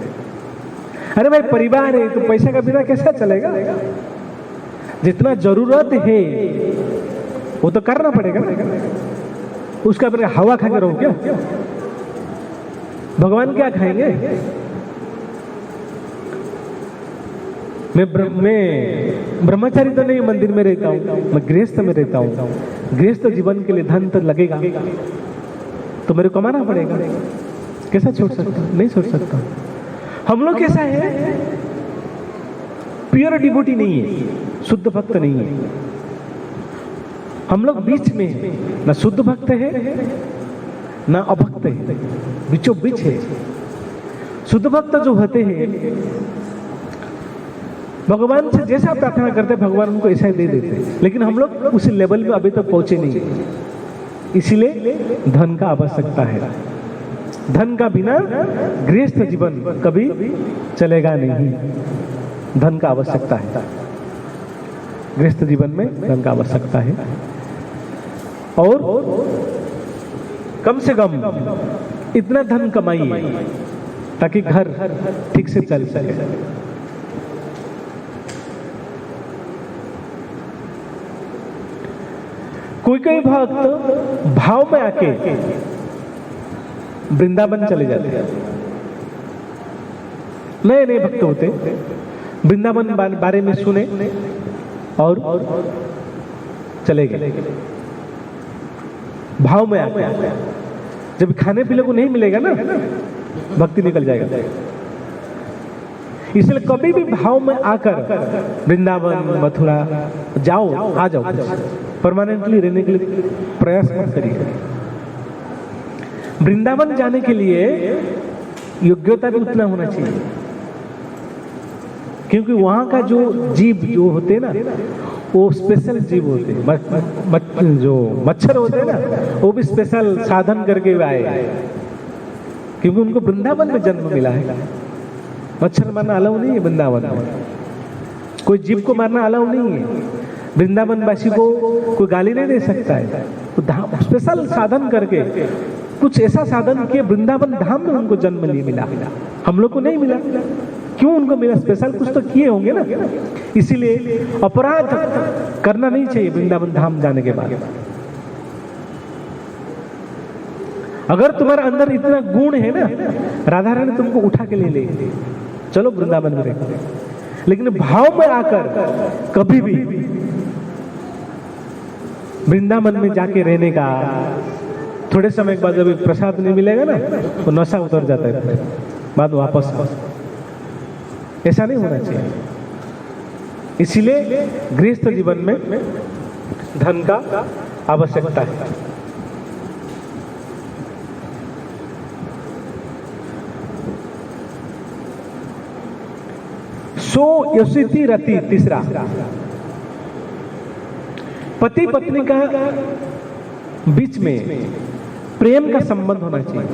अरे भाई परिवार है तो पैसा के बिना कैसा चलेगा? जितना जरूरत है वो तो करना पड़ेगा ना। उसका फिर हवा खा के रहो क्या? भगवान क्या खाएंगे? मैं ब्रह्मचारी तो नहीं मंदिर में रहता हूँ, मैं गृहस्थ में रहता हूँ। गृहस्थ जीवन के लिए धन तो लगेगा, तो मेरे को कमाना पड़ेगा। कैसा छोड़ सकता हूँ? नहीं छोड़ सकता। हम लोग कैसा है, प्योर डिवोटी नहीं है, शुद्ध भक्त नहीं है। हम लोग बीच में है, ना शुद्ध भक्त है ना अभक्त है, बीचों बीच है। शुद्ध भक्त जो होते हैं भगवान से जैसा प्रार्थना करते हैं भगवान उनको ऐसा ही दे देते हैं, लेकिन हम लोग उस लेवल में अभी तक पहुंचे नहीं है। इसलिए धन का आवश्यकता है। धन का बिना गृहस्थ जीवन कभी चलेगा नहीं। धन का आवश्यकता है, गृहस्थ जीवन में धन का आवश्यकता है। और कम से कम इतना धन कमाइए ताकि घर ठीक से चल सके। कोई भक्त भाव में आके वृंदावन चले जाते हैं। नए नए भक्त होते, वृंदावन बारे में सुने और चले गए भाव में आके। जब खाने पीने को नहीं मिलेगा ना, भक्ति निकल जाएगा। इसलिए कभी भी भाव में आकर वृंदावन मथुरा जाओ, आ जाओ, परमानेंटली रहने के लिए प्रयास मत करिए। वृंदावन जाने के लिए योग्यता भी उतना होना चाहिए, क्योंकि वहां का जो जीव जो होते हैं ना, वो स्पेशल जीव होते हैं। जो मच्छर होते हैं ना, वो भी स्पेशल साधन करके आए, क्योंकि उनको वृंदावन में जन्म मिला है। मच्छर मारना अलाउ नहीं है वृंदावन में, कोई जीव को मारना अलाउ नहीं है। वृंदावन वासी को कोई गाली नहीं दे सकता है। तो स्पेशल साधन करके कुछ ऐसा साधन किए, वृंदावन धाम में उनको जन्म नहीं मिला, हम लोग को नहीं मिला। क्यों उनको मिला? स्पेशल कुछ तो किए होंगे ना। इसीलिए अपराध करना नहीं चाहिए वृंदावन धाम जाने के बाद। अगर तुम्हारे अंदर इतना गुण है ना, राधा रानी तुमको उठा के ले चलो वृंदावन में रहो। लेकिन भाव में आकर कभी भी वृंदावन में जाके रहने का, थोड़े समय के बाद जब प्रसाद नहीं मिलेगा ना, तो नशा उतर जाता है, बाद वापस ऐसा नहीं होना चाहिए। इसीलिए गृहस्थ जीवन में धन का आवश्यकता है। सो यशिति रति, तीसरा पति पत्नी का बीच में प्रेम का संबंध होना चाहिए।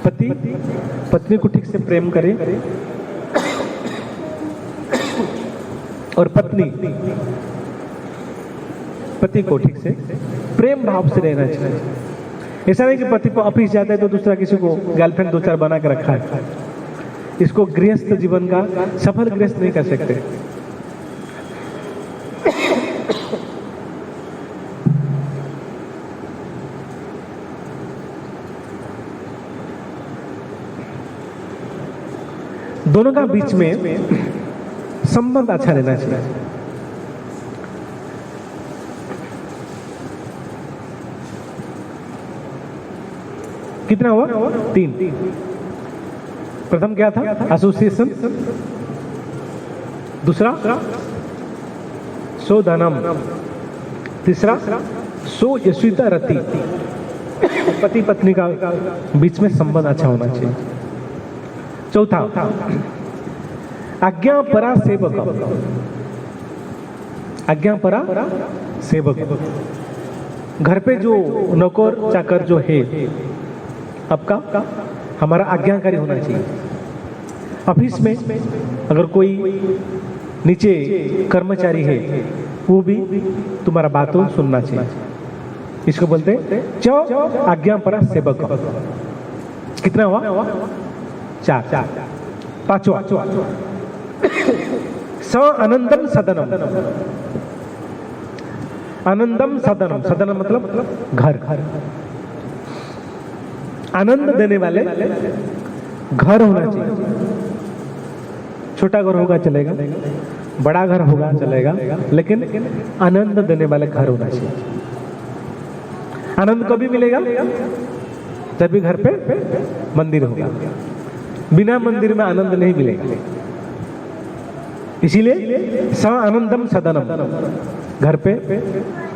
पति पत्नी को ठीक से प्रेम करे और पत्नी पति को ठीक से प्रेम भाव से रहना चाहिए। ऐसा नहीं कि पति को ऑफिस जाता है तो दूसरा किसी को गर्लफ्रेंड दो चार बना के रखा है। इसको गृहस्थ जीवन का सफल गृहस्थ नहीं कर सकते। दोनों का बीच में संबंध अच्छा रहना चाहिए। कितना हुआ? 3। प्रथम क्या था? एसोसिएशन। दूसरा सो धनम। तीसरा सो यशोदा रति। पति पत्नी का बीच में संबंध अच्छा होना चाहिए। चौथा आज्ञा परा सेवक। आज्ञा परा सेवक। घर पे जो नौकर चाकर जो है आपका, हमारा आज्ञाकारी होना चाहिए। ऑफिस में अगर कोई नीचे कर्मचारी है, वो भी तुम्हारा बातों सुनना चाहिए। इसको बोलते हैं आज्ञा पर सेवक। कितना हुआ? 4। पांचवा स आनंदम सदनम। आनंदम सदनम, सदनम मतलब घर। आनंद देने वाले घर होना चाहिए। छोटा घर होगा चलेगा, बड़ा घर होगा चलेगा, लेकिन आनंद देने वाले घर होना चाहिए। आनंद कभी मिलेगा? जब भी घर पे मंदिर होगा। बिना मंदिर में आनंद नहीं मिलेगा। इसीलिए स आनंदम सदनम, घर पे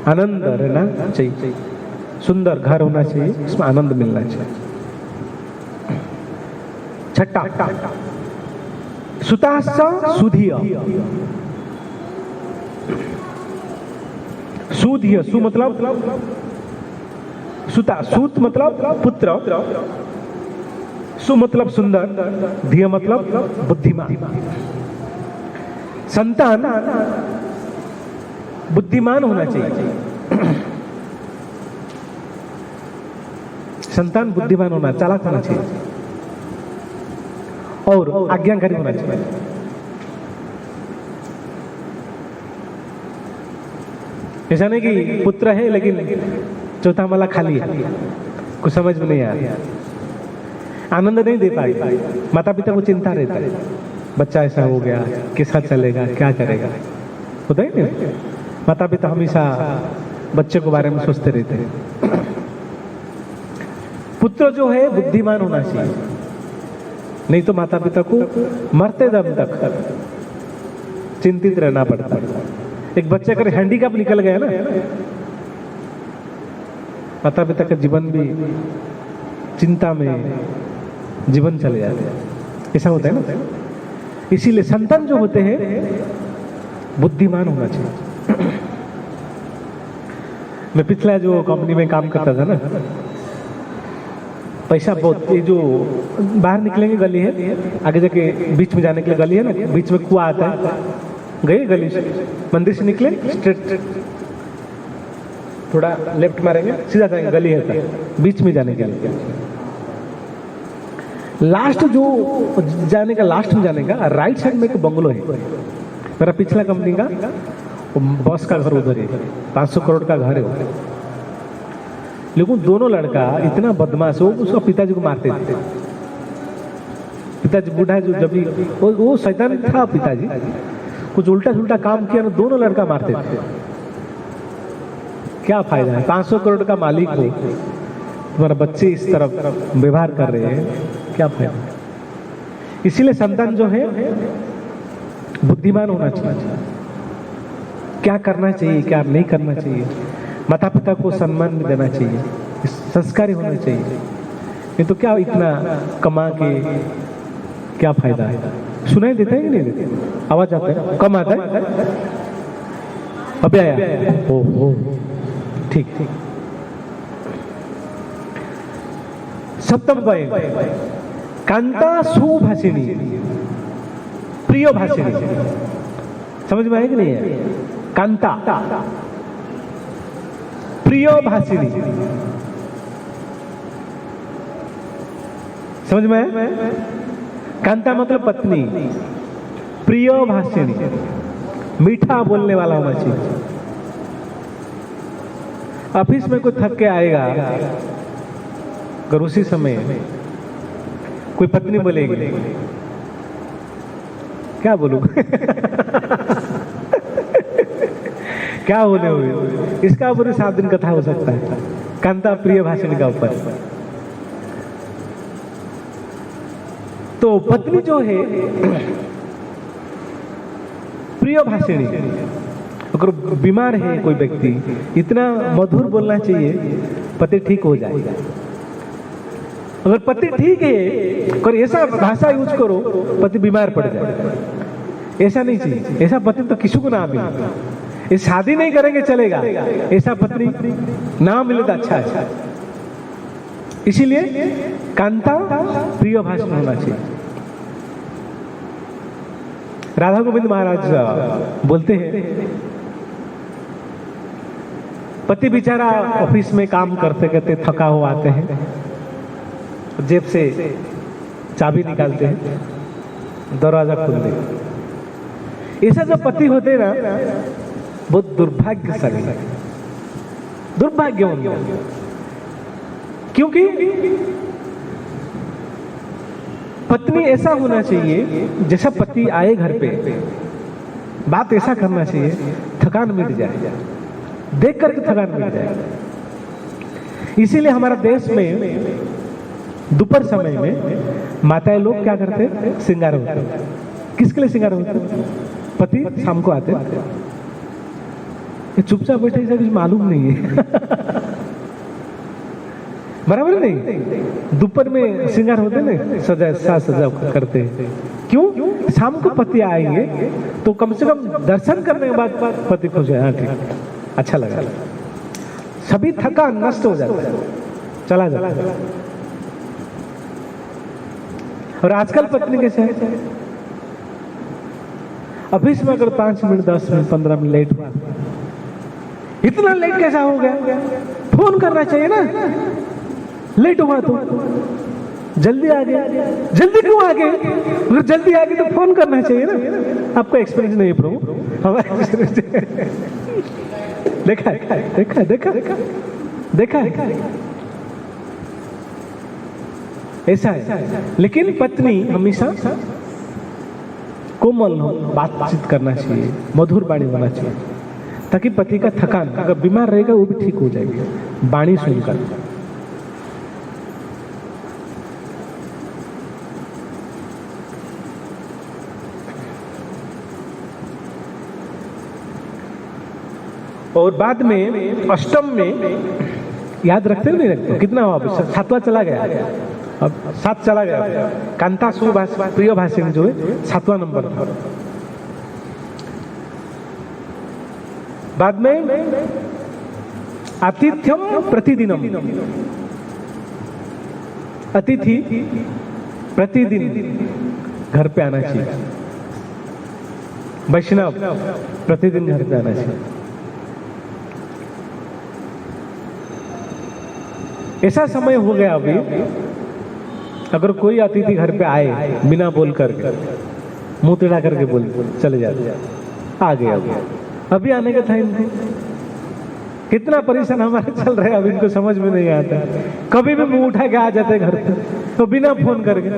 आनंद रहना चाहिए। सुंदर घर होना चाहिए, इसमें आनंद मिलना चाहिए। छठा सुता सुधीय। सुधीय, सु मतलब सुता, सूत मतलब पुत्र, सु मतलब सुंदर, धिय मतलब बुद्धिमान। संतान बुद्धिमान होना चाहिए। संतान बुद्धिमान होना, चालाक होना चाहिए और आज्ञाकारी होना चाहिए। ऐसा नहीं कि पुत्र है लेकिन चौथा माला खाली है, कुछ समझ में नहीं आ रहा, आनंद नहीं दे पाए। माता पिता को चिंता रहता है, बच्चा ऐसा हो गया, किसका चलेगा, क्या करेगा, होता है ना। माता पिता हमेशा बच्चे के बारे में सोचते रहते हैं। पुत्र जो है बुद्धिमान होना चाहिए, नहीं तो माता पिता को मरते दम तक चिंतित रहना पड़ता है। एक बच्चे का हैंडीकैप निकल गया ना, माता पिता का जीवन भी चिंता में जीवन चले जाते हैं, ऐसा होता है ना। इसीलिए संतान जो होते हैं बुद्धिमान होना चाहिए। मैं पिछला जो कंपनी में काम करता था ना, पैसा बहुत, ये जो बाहर निकलेंगे गली है, आगे जाके बीच में जाने के लिए गली है ना, बीच में कुआं आता है, गए गली से, मंदिर से निकले स्ट्रेट, थोड़ा लेफ्ट मारेंगे सीधा जाएंगे, गली है बीच में जाने के लिए। लास्ट जो जाने का, लास्ट में जाने का राइट साइड में एक बंगलो है। मेरा पिछला कंपनी का बॉस का घर उधर है, 500 करोड़ का घर है। लेकिन दोनों लड़का इतना बदमाश हो, उसका पिताजी को मारते थे। पिताजी बूढ़ा जो जब भी वो शैतान था, पिताजी कुछ उल्टा सुल्टा काम किया ना, दोनों लड़का मारते थे। क्या फायदा है? 500 करोड़ का मालिक हो, तुम्हारा बच्चे इस तरफ व्यवहार कर रहे हैं, क्या फायदा? इसीलिए संतान जो है बुद्धिमान होना चाहिए, क्या करना चाहिए, क्या नहीं करना चाहिए, माता पिता को सम्मान भी देना चाहिए, संस्कारी होना चाहिए। नहीं तो क्या इतना कमा के क्या फायदा है? सुनाई देता है कि नहीं देते? आवाज आता है, कम आता है, अभी आया, हो ठीक ठीक। सप्तम पॉइंट, कांता सुभाषिणी, प्रिय भाषिणी। समझ में आया कि नहीं है? कांता प्रिय भाषिणी, समझ में आया? कांता मतलब पत्नी, प्रिय भाषिणी मीठा बोलने वाला होना चाहिए। ऑफिस में कोई थक के आएगा, अगर उसी समय कोई पत्नी बोलेगी, क्या बोलूं क्या बोले हुए, इसका ऊपर 7 दिन कथा हो सकता है, कांता प्रिय भाषण का ऊपर। तो पत्नी जो है प्रिय भाषिणी, अगर बीमार है कोई व्यक्ति, इतना मधुर बोलना चाहिए पति ठीक हो जाएगा। अगर पति ठीक है, अगर ऐसा भाषा यूज करो पति बीमार पड़ जाए, ऐसा नहीं चाहिए। ऐसा पति तो किसी को ना मिले, ये शादी नहीं करेंगे चलेगा, ऐसा पत्नी ना मिले तो अच्छा है। इसीलिए कांता प्रिय भाषा होना चाहिए। राधा गोविंद महाराज बोलते हैं, पति बेचारा ऑफिस में काम करते करते थका हुआ आते हैं, जेब से चाबी निकालते हैं, दरवाजा खोल दे। ऐसा जो पति होते हैं ना, बहुत दुर्भाग्यशाली, दुर्भाग्य उनका। क्योंकि पत्नी ऐसा होना चाहिए, जैसा पति आए घर पे बात ऐसा करना चाहिए, थकान मिट जाए, देख करके थकान मिट जाए। इसीलिए हमारा देश में दोपहर समय में माताएं लोग क्या करते हैं, श्रृंगार होते हैं। किसके लिए श्रृंगार होते हैं? पति शाम को आते हैं, चुपचाप बैठे, ऐसा कुछ मालूम नहीं है। बराबर नहीं, दोपहर में श्रृंगार होते ना, सजा सजा करते हैं। क्यों? शाम को पति आएंगे तो कम से कम दर्शन करने के बाद पति खुश है, हाँ ठीक, अच्छा लगा, सभी थकान नष्ट हो जाता है, चला जाता है। और आजकल पत्नी कैसे है, ऑफिस में अगर 5 मिनट 10 मिनट 15 मिनट लेट हुआ, इतना लेट कैसा हो गया, फोन करना चाहिए ना, लेट हुआ तो जल्दी आ गया, जल्दी क्यों आ गए? अगर जल्दी आ गए तो फोन करना चाहिए ना। आपका एक्सपीरियंस नहीं है प्रभु, हमारा देखा देखा देखा देखा ऐसा है। लेकिन पत्नी हमेशा कोमल हो, बातचीत करना चाहिए, मधुर वाणी होना चाहिए, ताकि पति का थकान, अगर बीमार रहेगा वो भी ठीक हो जाएगा वाणी सुनकर। और बाद में अष्टम में याद रखते नहीं रखते, कितना हुआ? 7वां चला गया, अब 7 चला गया। कांता सुभाषा प्रिय भाषा जो है 7वां नंबर था। बाद में आतिथ्यम प्रतिदिनम, अतिथि प्रतिदिन घर पे आना चाहिए, वैष्णव प्रतिदिन घर पे आना चाहिए। ऐसा समय हो गया अभी, अगर कोई अतिथि घर पे आए बिना बोल करके, मुंह टेढ़ा करके बोल चले जाते, आ गया अभी आने का था इनको, कितना परेशान हमारे चल रहे हैं, अब इनको समझ में नहीं आता। कभी भी मुंह उठा के आ जाते घर पे, तो बिना फोन करके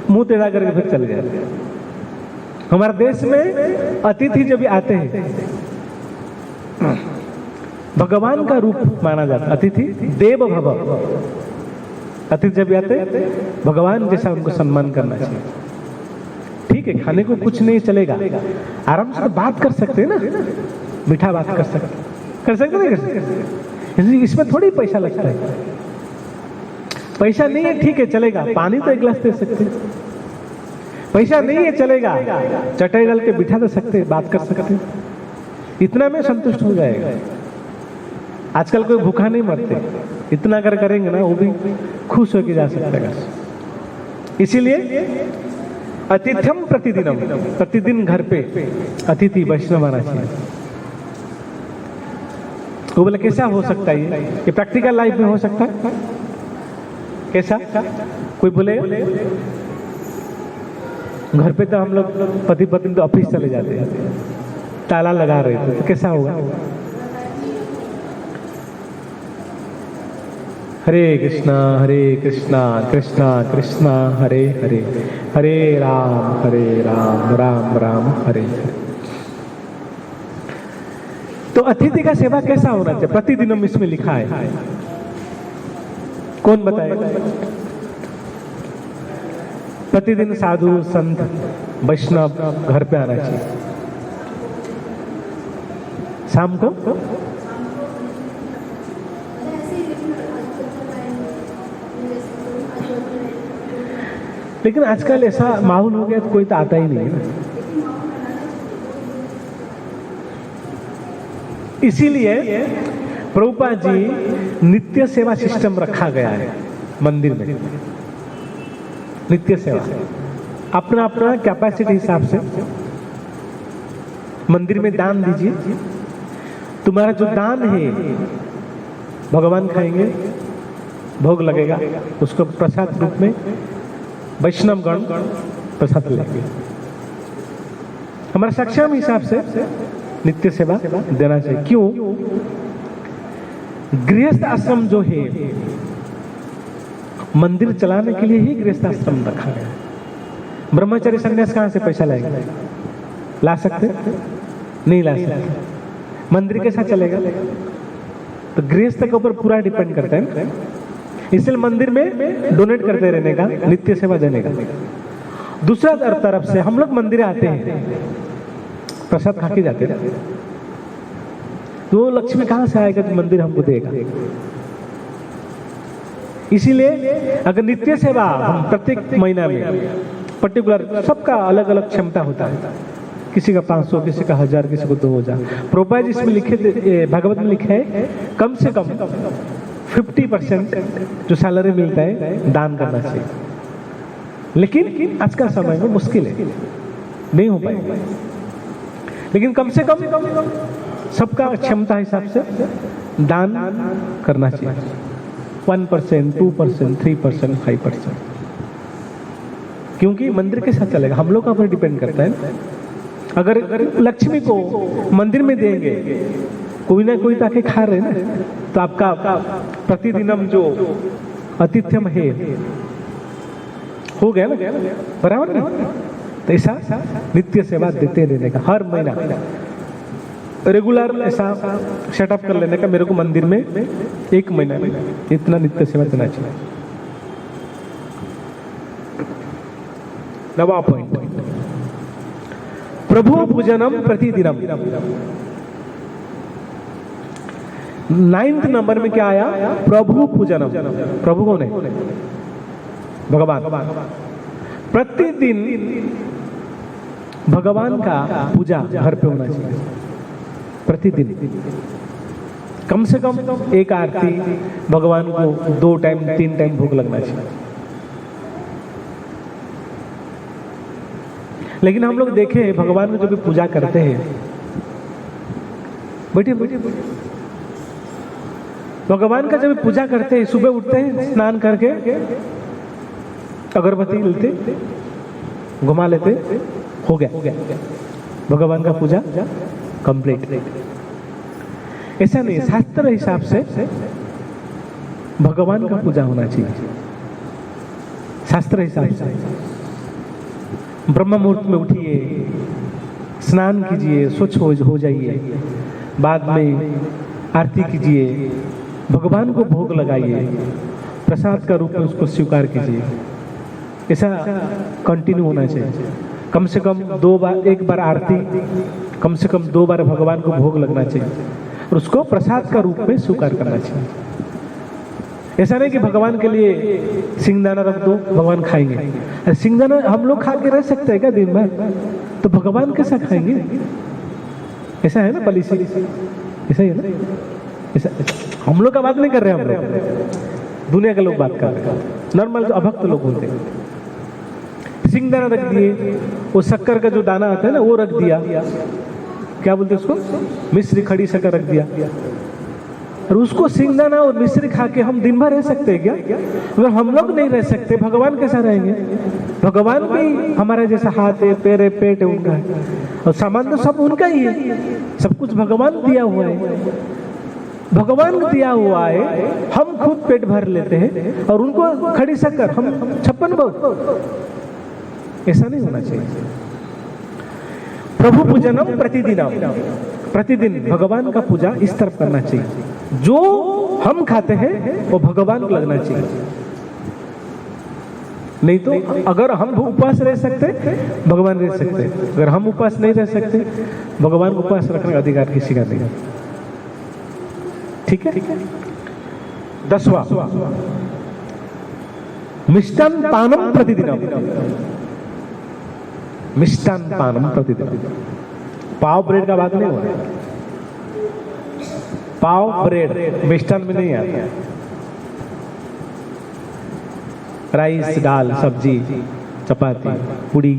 मुंह टेढ़ा करके फिर चले जाते। हमारे देश में अतिथि जब आते हैं भगवान का रूप माना जाता, अतिथि देव भव। अतिथि जब आते भगवान जैसा उनको सम्मान करना चाहिए। ठीक है, खाने को कुछ नहीं चलेगा, आराम से बात कर सकते हैं ना, मीठा बात कर सकते नहीं कर सकते, इसमें थोड़ी पैसा लगता है। पैसा नहीं है ठीक है चलेगा, पानी तो एक गिलास दे सकते, पैसा नहीं है चलेगा, चटाई डाल के बिठा दे सकते, बात कर सकते, इतना में संतुष्ट हो जाएगा। आजकल कोई भूखा नहीं मरते, इतना अगर करेंगे ना वो भी खुश होकर जा सकता है। इसीलिए अतिथ्यम प्रतिदिनम, प्रतिदिन घर पे अतिथि वैष्णव आना चाहिए। वो बोले कैसा हो सकता है ये प्रैक्टिकल लाइफ में हो सकता है कैसा? कोई बोले घर पे तो हम लोग पति पत्नी तो ऑफिस चले जाते हैं, ताला लगा रहे थे, तो कैसा होगा? हरे कृष्णा कृष्णा कृष्णा हरे हरे, हरे राम राम राम हरे हरे। तो अतिथि का सेवा कैसा होना चाहिए? प्रतिदिन इसमें लिखा है, कौन बताएगा? प्रतिदिन साधु संत वैष्णव घर पे आना चाहिए। शाम को लेकिन आजकल ऐसा माहौल हो गया तो कोई तो आता ही नहीं है ना। इसीलिए प्रभुपाद जी नित्य सेवा सिस्टम रखा गया है मंदिर में। नित्य सेवा अपना अपना कैपेसिटी हिसाब से मंदिर में दान दीजिए। तुम्हारा जो दान है भगवान खाएंगे, भोग लगेगा, उसको प्रसाद रूप में वैष्णव गण प्रसाद लेंगे। हमारा सक्षम हिसाब से नित्य सेवा देना चाहिए। क्यों? गृहस्थ आश्रम जो है मंदिर चलाने के लिए ही गृहस्थ आश्रम रखा है। ब्रह्मचारी संन्यास कहां से पैसा लाएंगे? ला सकते? नहीं ला सकते। मंदिर कैसा चलेगा? तो गृहस्थ के ऊपर पूरा डिपेंड करता है। इसलिए मंदिर में डोनेट करते रहने का, नित्य सेवा देने का। दूसरा तरफ से हम लोग मंदिर आते हैं, प्रसाद खा के जाते हैं, तो लक्ष्मी कहां से आएगा जो मंदिर हमको देगा? इसीलिए अगर नित्य सेवा हम प्रत्येक महीना में पर्टिकुलर, सबका अलग अलग क्षमता होता है, किसी का 500, किसी का 1000, किसी को 2000। प्रभुपाद इसमें लिखे, भागवत में लिखे है कम से कम 50% जो सैलरी मिलता है दान करना चाहिए। लेकिन आज का समय में मुश्किल है, नहीं हो पाएगा। लेकिन कम से कम सबका क्षमता हिसाब से दान करना चाहिए। 1%, 2%, 3%, 5%। क्योंकि मंदिर के साथ चलेगा, हम लोग का ऊपर डिपेंड करता है। अगर लक्ष्मी को मंदिर में देंगे, कोई ना कोई ताकि खा रहे ना, तो आपका प्रतिदिनम जो आतिथ्यम है हो गया ना, बराबर ना? तो ऐसा नित्य सेवा देते रहने का, हर महीना रेगुलर ऐसा सेटअप कर लेने का। मेरे को मंदिर में 1 महीना में इतना नित्य सेवा देना चाहिए। नवा पॉइंट, प्रभु पूजनम प्रतिदिनम। 9th नंबर में क्या आया? प्रभु पूजनम। प्रभु कौन है? भगवान। प्रतिदिन भगवान का पूजा घर पे होना चाहिए। प्रतिदिन कम से कम एक आरती भगवान को 2 टाइम 3 टाइम भोग लगना चाहिए। लेकिन हम लोग देखे भगवान को जो भी पूजा करते हैं, बैठिए भगवान का जब पूजा करते हैं, सुबह उठते हैं, स्नान करके अगरबत्ती लेते, घुमा लेते, हो गया भगवान का पूजा कंप्लीट। ऐसा नहीं, शास्त्र हिसाब से भगवान का पूजा होना चाहिए। शास्त्र हिसाब से ब्रह्म मुहूर्त में उठिए, स्नान कीजिए, स्वच्छ हो जाइए, बाद में आरती कीजिए, भगवान को भोग लगाइए, प्रसाद का रूप में उसको स्वीकार कीजिए। ऐसा कंटिन्यू होना चाहिए। कम से कम 2 बार, 1 बार आरती, कम से कम 2 बार भगवान को भोग लगना चाहिए और उसको प्रसाद का रूप में स्वीकार करना चाहिए। ऐसा नहीं कि भगवान के लिए सिंगदाना रख दो, भगवान खाएंगे। सिंगदाना हम लोग खा के रह सकते हैं क्या दिन भर? तो भगवान कैसा खाएंगे? ऐसा है ना पॉलिसी, ऐसा ही है ना? ऐसा हम लोग का बात नहीं कर रहे, हम लोग दुनिया के लोग बात कर रहे हैं। नॉर्मल जो अभक्त लोग होते हैं, सिंगदाना रख दिए, वो शक्कर का जो दाना आता है ना वो रख दिया, क्या बोलते हैं उसको, मिश्री, खड़ी शक्कर रख दिया, और उसको सिंगदाना और मिश्री खा के हम दिन भर रह सकते हैं क्या? अगर हम लोग नहीं रह सकते, भगवान कैसा रहेंगे? भगवान भी हमारा जैसा हाथ है, पैर है, पेट है उनका, और सामान तो सब उनका ही है। सब कुछ भगवान दिया हुआ है, भगवान दिया हुआ है। हम खुद पेट भर लेते हैं और उनको खड़ी शक्कर, हम 56 भोग। ऐसा नहीं होना चाहिए। प्रभु पूजनम प्रतिदिनम, प्रतिदिन भगवान का पूजा इस तरफ करना चाहिए। जो हम खाते हैं वो भगवान को लगना चाहिए। नहीं तो अगर हम उपवास रह सकते, भगवान रह सकते। अगर हम उपवास नहीं रह सकते, भगवान को उपवास रखने का अधिकार किसी का नहीं। ठीक है। 10वां, मिष्टान पानम प्रतिदिनम। मिष्टान पानम प्रतिदिनम, पाव ब्रेड का बात नहीं हो रहा, पाव ब्रेड, मिष्टान में नहीं आता। राइस, दाल, सब्जी, चपाती, पूड़ी।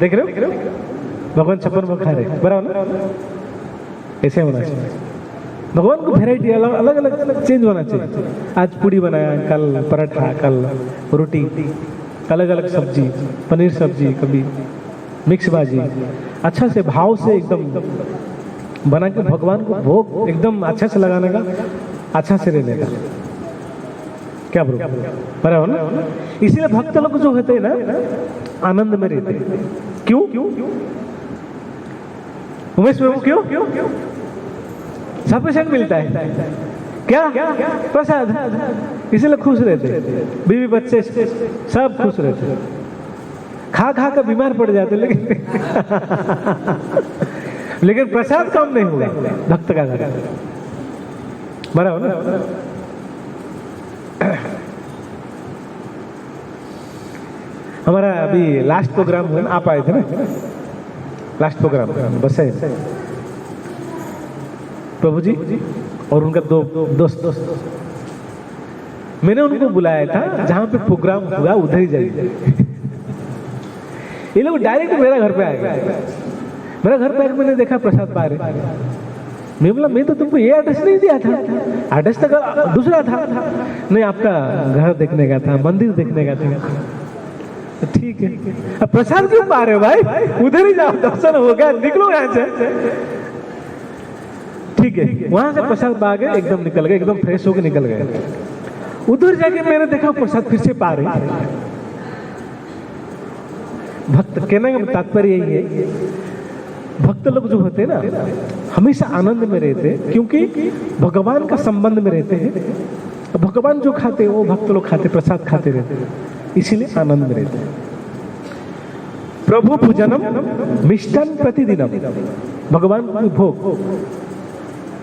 देख रहे हो भगवान छप्पन भोग खा रहे, बराबर ना? ऐसे होना चाहिए। भगवान को वेराइटी अलग अलग चेंज होना चाहिए। आज पूड़ी बनाया, कल पराठा, कल रोटी, अलग अलग सब्जी, पनीर सब्जी, कभी मिक्स भाजी, अच्छा से भाव से एकदम बना के भगवान को भोग एकदम अच्छा से लगाने का, अच्छा से रहने का। क्या ब्रो, बराबर ना? इसीलिए भक्त लोग जो होते हैं ना, आनंद में रहते हैं। क्यों? उमेश बाबू, क्यों? सब कुछ मिलता है, क्या? प्रसाद। इसीलिए खुश रहते, बीवी बच्चे सब खुश रहते। खा खा कर बीमार पड़ जाते, लेकिन प्रसाद कम नहीं होगा भक्त का घर, बराबर ना? हमारा अभी लास्ट प्रोग्राम हुआ, आप आए थे ना? लास्ट प्रोग्राम बस है प्रभु जी और उनका दो दोस्त। मैंने उनको बुलाया था, जहां पे प्रोग्राम हुआ उधर ही जाइए। ये लोग डायरेक्ट मेरा घर पे आ गए। मेरा घर पे आकर मैंने देखा प्रसाद पा रहे। मैं बोला, मैं तो तुमको ये एड्रेस नहीं दिया था, एड्रेस तो दूसरा था। नहीं, आपका घर देखने का था, मंदिर देखने का था। ठीक है, अब प्रसाद क्यों पा रहे हो भाई? उधर ही जाओ, दर्शन हो गया, निकलो यहाँ से। ठीक है, वहां से प्रसाद पा गए, एकदम निकल गए, एकदम फ्रेश होकर निकल गए। उधर जाके मैंने देखा प्रसाद फिर से पा रहे। भक्त कहने का तात्पर्य यही है, भक्त लोग जो होते हैं ना, हमेशा आनंद में रहते हैं, क्योंकि भगवान का संबंध में रहते हैं। भगवान जो खाते हैं वो भक्त लोग खाते, प्रसाद खाते रहते हैं, इसीलिए आनंद में रहते हैं। प्रभु पूजनम मिष्टान प्रतिदिनम, भगवान को भोग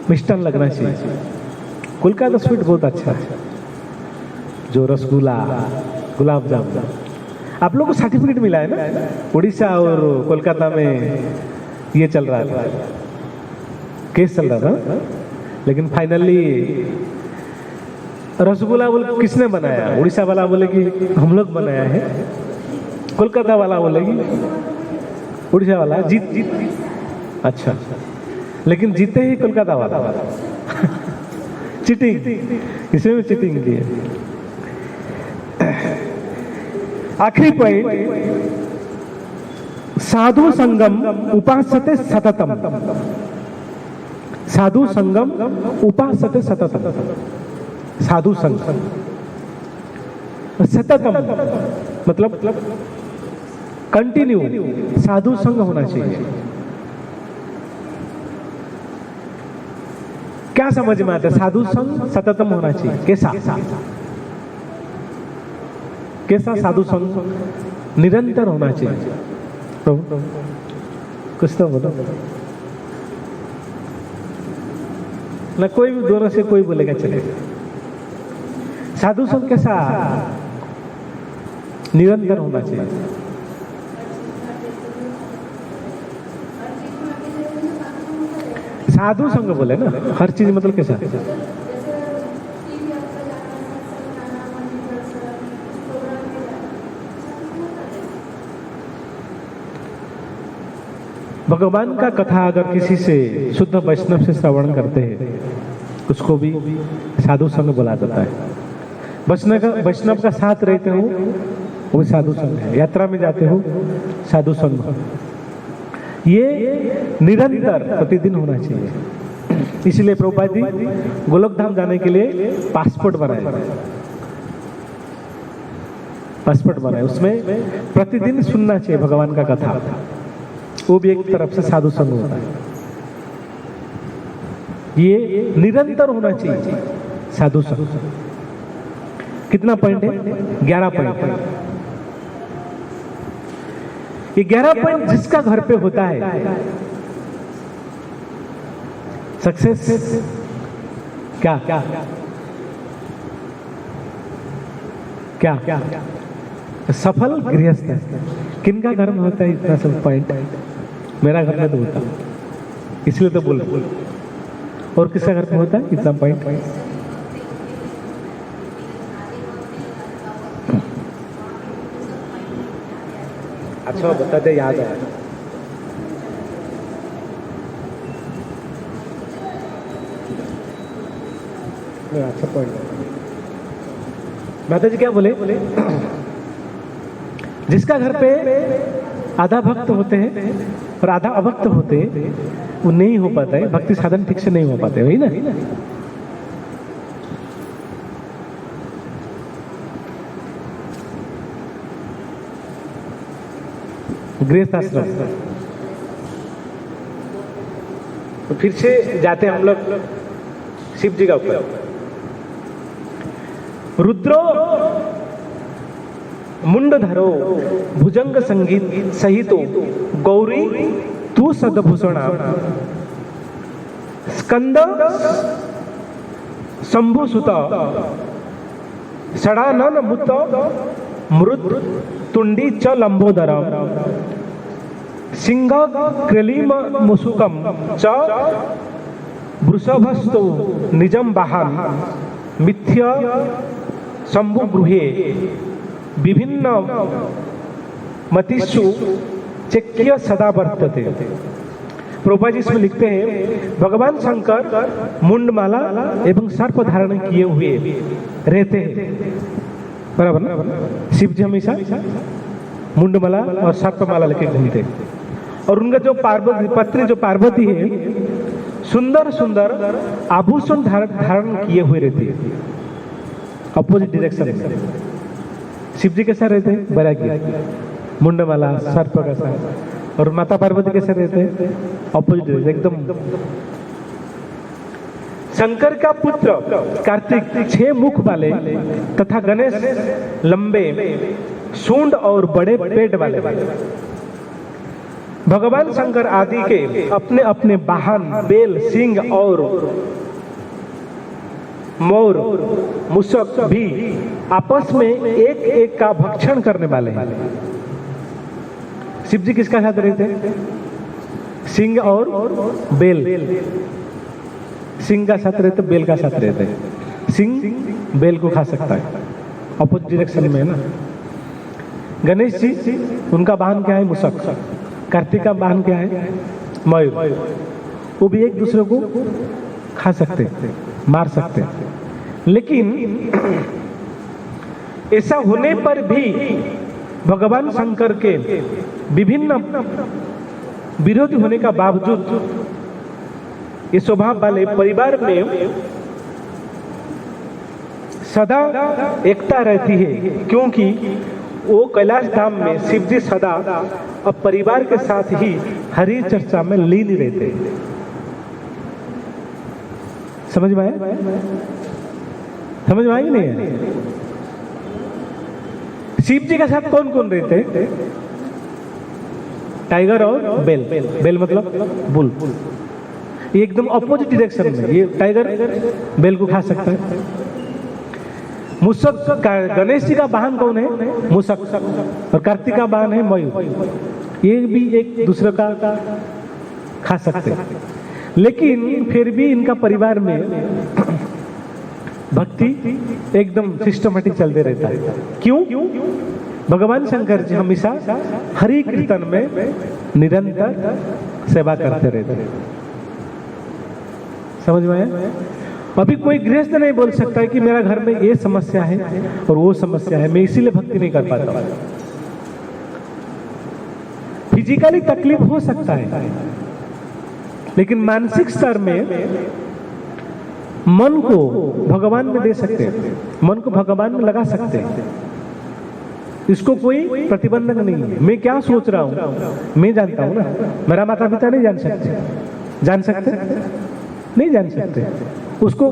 मिष्टान लगना चाहिए। कोलकाता स्वीट बहुत अच्छा है, जो रसगुल्ला, गुलाब जामुन। आप लोगों को सर्टिफिकेट मिला है ना? उड़ीसा और कोलकाता में ये चल रहा था, केस चल रहा था, लेकिन फाइनली रसगुल्ला बोले किसने बनाया? उड़ीसा वाला बोले कि हम लोग बनाया है, कोलकाता वाला बोलेगी उड़ीसा वाला जीत। अच्छा, लेकिन जीते ही कोलकाता वाला। चीटिंग, इसमें भी चीटिंग की है। आखिरी पॉइंट, साधु संगम उपासते सततम। साधु संगम उपासते सततम। साधु संग सततम मतलब कंटिन्यू साधु संग होना चाहिए। क्या समझ में आता है? साधु संग सततम होना चाहिए। कैसा साधु संग? निरंतर होना चाहिए। तो कुछ तो बोलो ना, कोई भी दोनों से कोई बोलेगा चलेगा। साधु संग कैसा? निरंतर होना चाहिए। साधु संग बोले ना, हर चीज मतलब कैसा? भगवान का कथा अगर किसी से शुद्ध वैष्णव से श्रवण करते हैं, उसको भी साधु संग बोला जाता है। वैष्णव का साथ रहते हो वो भी साधु संग है। यात्रा में जाते हो, साधु संग। ये निरंतर प्रतिदिन होना चाहिए। इसलिए प्रभुपाद जी गोलोक धाम जाने के लिए पासपोर्ट बनाए, उसमें प्रतिदिन सुनना चाहिए भगवान का कथा। वो भी एक तरफ से साधु संग होता है। ये निरंतर होना चाहिए साधु संग। कितना पॉइंट है? 11 पॉइंट। ये 11 पॉइंट जिसका घर पे होता है, सक्सेस क्या क्या क्या क्या सफल गृहस्थ है। किनका घर में होता है इतना सब पॉइंट? मेरा घर में तो होता, इसलिए तो बोल। और किसका घर में होता है इतना पॉइंट? अच्छा बता दे, याद है? अच्छा पॉइंट। माता जी क्या बोले? जिसका घर पे आधा भक्त होते हैं और आधा अभक्त होते हैं, वो नहीं हो पाता है, भक्ति साधन ठीक से नहीं हो पाते, वही ना? गृहस्थ आश्रम। तो फिर से जाते हम लोग शिव जी का ऊपर। रुद्रो मुंडधरो भुजंग संगीत सहितो गौरी तू सदभूषणा स्कंद शंभुसुत षडानन मुत मृद तुंडी च लंबोदरम सिंह क्रेलीम मुसुकम च वृषभस्तु निजम वाहन मिथ्य शंभु गृहे विभिन्न मतिषु चक्य सदा वर्तते। प्रभुपाद जी इसमें लिखते हैं, भगवान शंकर मुंडमाला एवं सर्प धारण किए हुए रहते हैं, बराबर ना? शिव जी हमेशा मुंडमाला और सर्पमाला लेके घूमते हैं। और उनका जो पार्वती पत्नी जो पार्वती है, सुंदर सुंदर आभूषण धारण किए हुए रहती है अपोजिट डायरेक्शन में। शिव जी कैसा रहते हैं? बैरागी, मुंडमाला, सर्प का साथ। और माता पार्वती कैसे रहते हैं? अपोजिट एकदम। शंकर का पुत्र कार्तिक 6 मुख वाले तथा गणेश लंबे सूंड और बड़े पेट वाले। भगवान शंकर आदि के अपने अपने वाहन बेल, सिंह और मोर, मुसक भी आपस में एक एक का भक्षण करने वाले हैं। शिव जी किसका साथ रहते हैं? सिंह और बेल। सिंह का साथ रहते, बेल का साथ रहते हैं। सिंह बेल को खा सकता है, अपोजिट डायरेक्शन में है ना। गणेश जी उनका वाहन क्या है? मुसक। कार्तिक का वाहन क्या है? मयूर। वो भी एक दूसरे को खा सकते, मार सकते। लेकिन ऐसा होने पर भी भगवान शंकर के विभिन्न विरोधी होने का बावजूद ये स्वभाव वाले परिवार में सदा एकता रहती है, क्योंकि वो कैलाश धाम में शिव जी सदा अब परिवार के साथ ही हरि चर्चा में लीन रहते हैं। समझ में आया? समझ में आई नहीं है? शिव जी के साथ कौन कौन रहते हैं? टाइगर और बेल। बेल मतलब बुल। ये एकदम अपोजिट डायरेक्शन में। ये टाइगर बेल को खा सकता है। मुसक, गणेश जी का वाहन कौन है? मुसक। और कार्तिक का वाहन है मयूर। ये भी एक दूसरे का खा सकते हैं। लेकिन फिर भी इनका परिवार में भक्ति एकदम सिस्टमेटिक चलते रहता है। क्यों? भगवान शंकर जी हमेशा हरि कीर्तन में निरंतर सेवा करते रहते हैं। समझ में आया? अभी कोई गृहस्थ नहीं बोल सकता है कि मेरा घर में ये समस्या है और वो समस्या है, मैं इसीलिए भक्ति नहीं कर पाता। फिजिकली तकलीफ हो सकता है, लेकिन मानसिक स्तर में मन को भगवान में दे सकते हैं, मन को भगवान में लगा सकते हैं। इसको कोई प्रतिबंधक नहीं है। मैं क्या सोच रहा हूं मैं जानता हूं ना, मेरा माता पिता नहीं जान सकते। जान सकते? नहीं जान सकते। उसको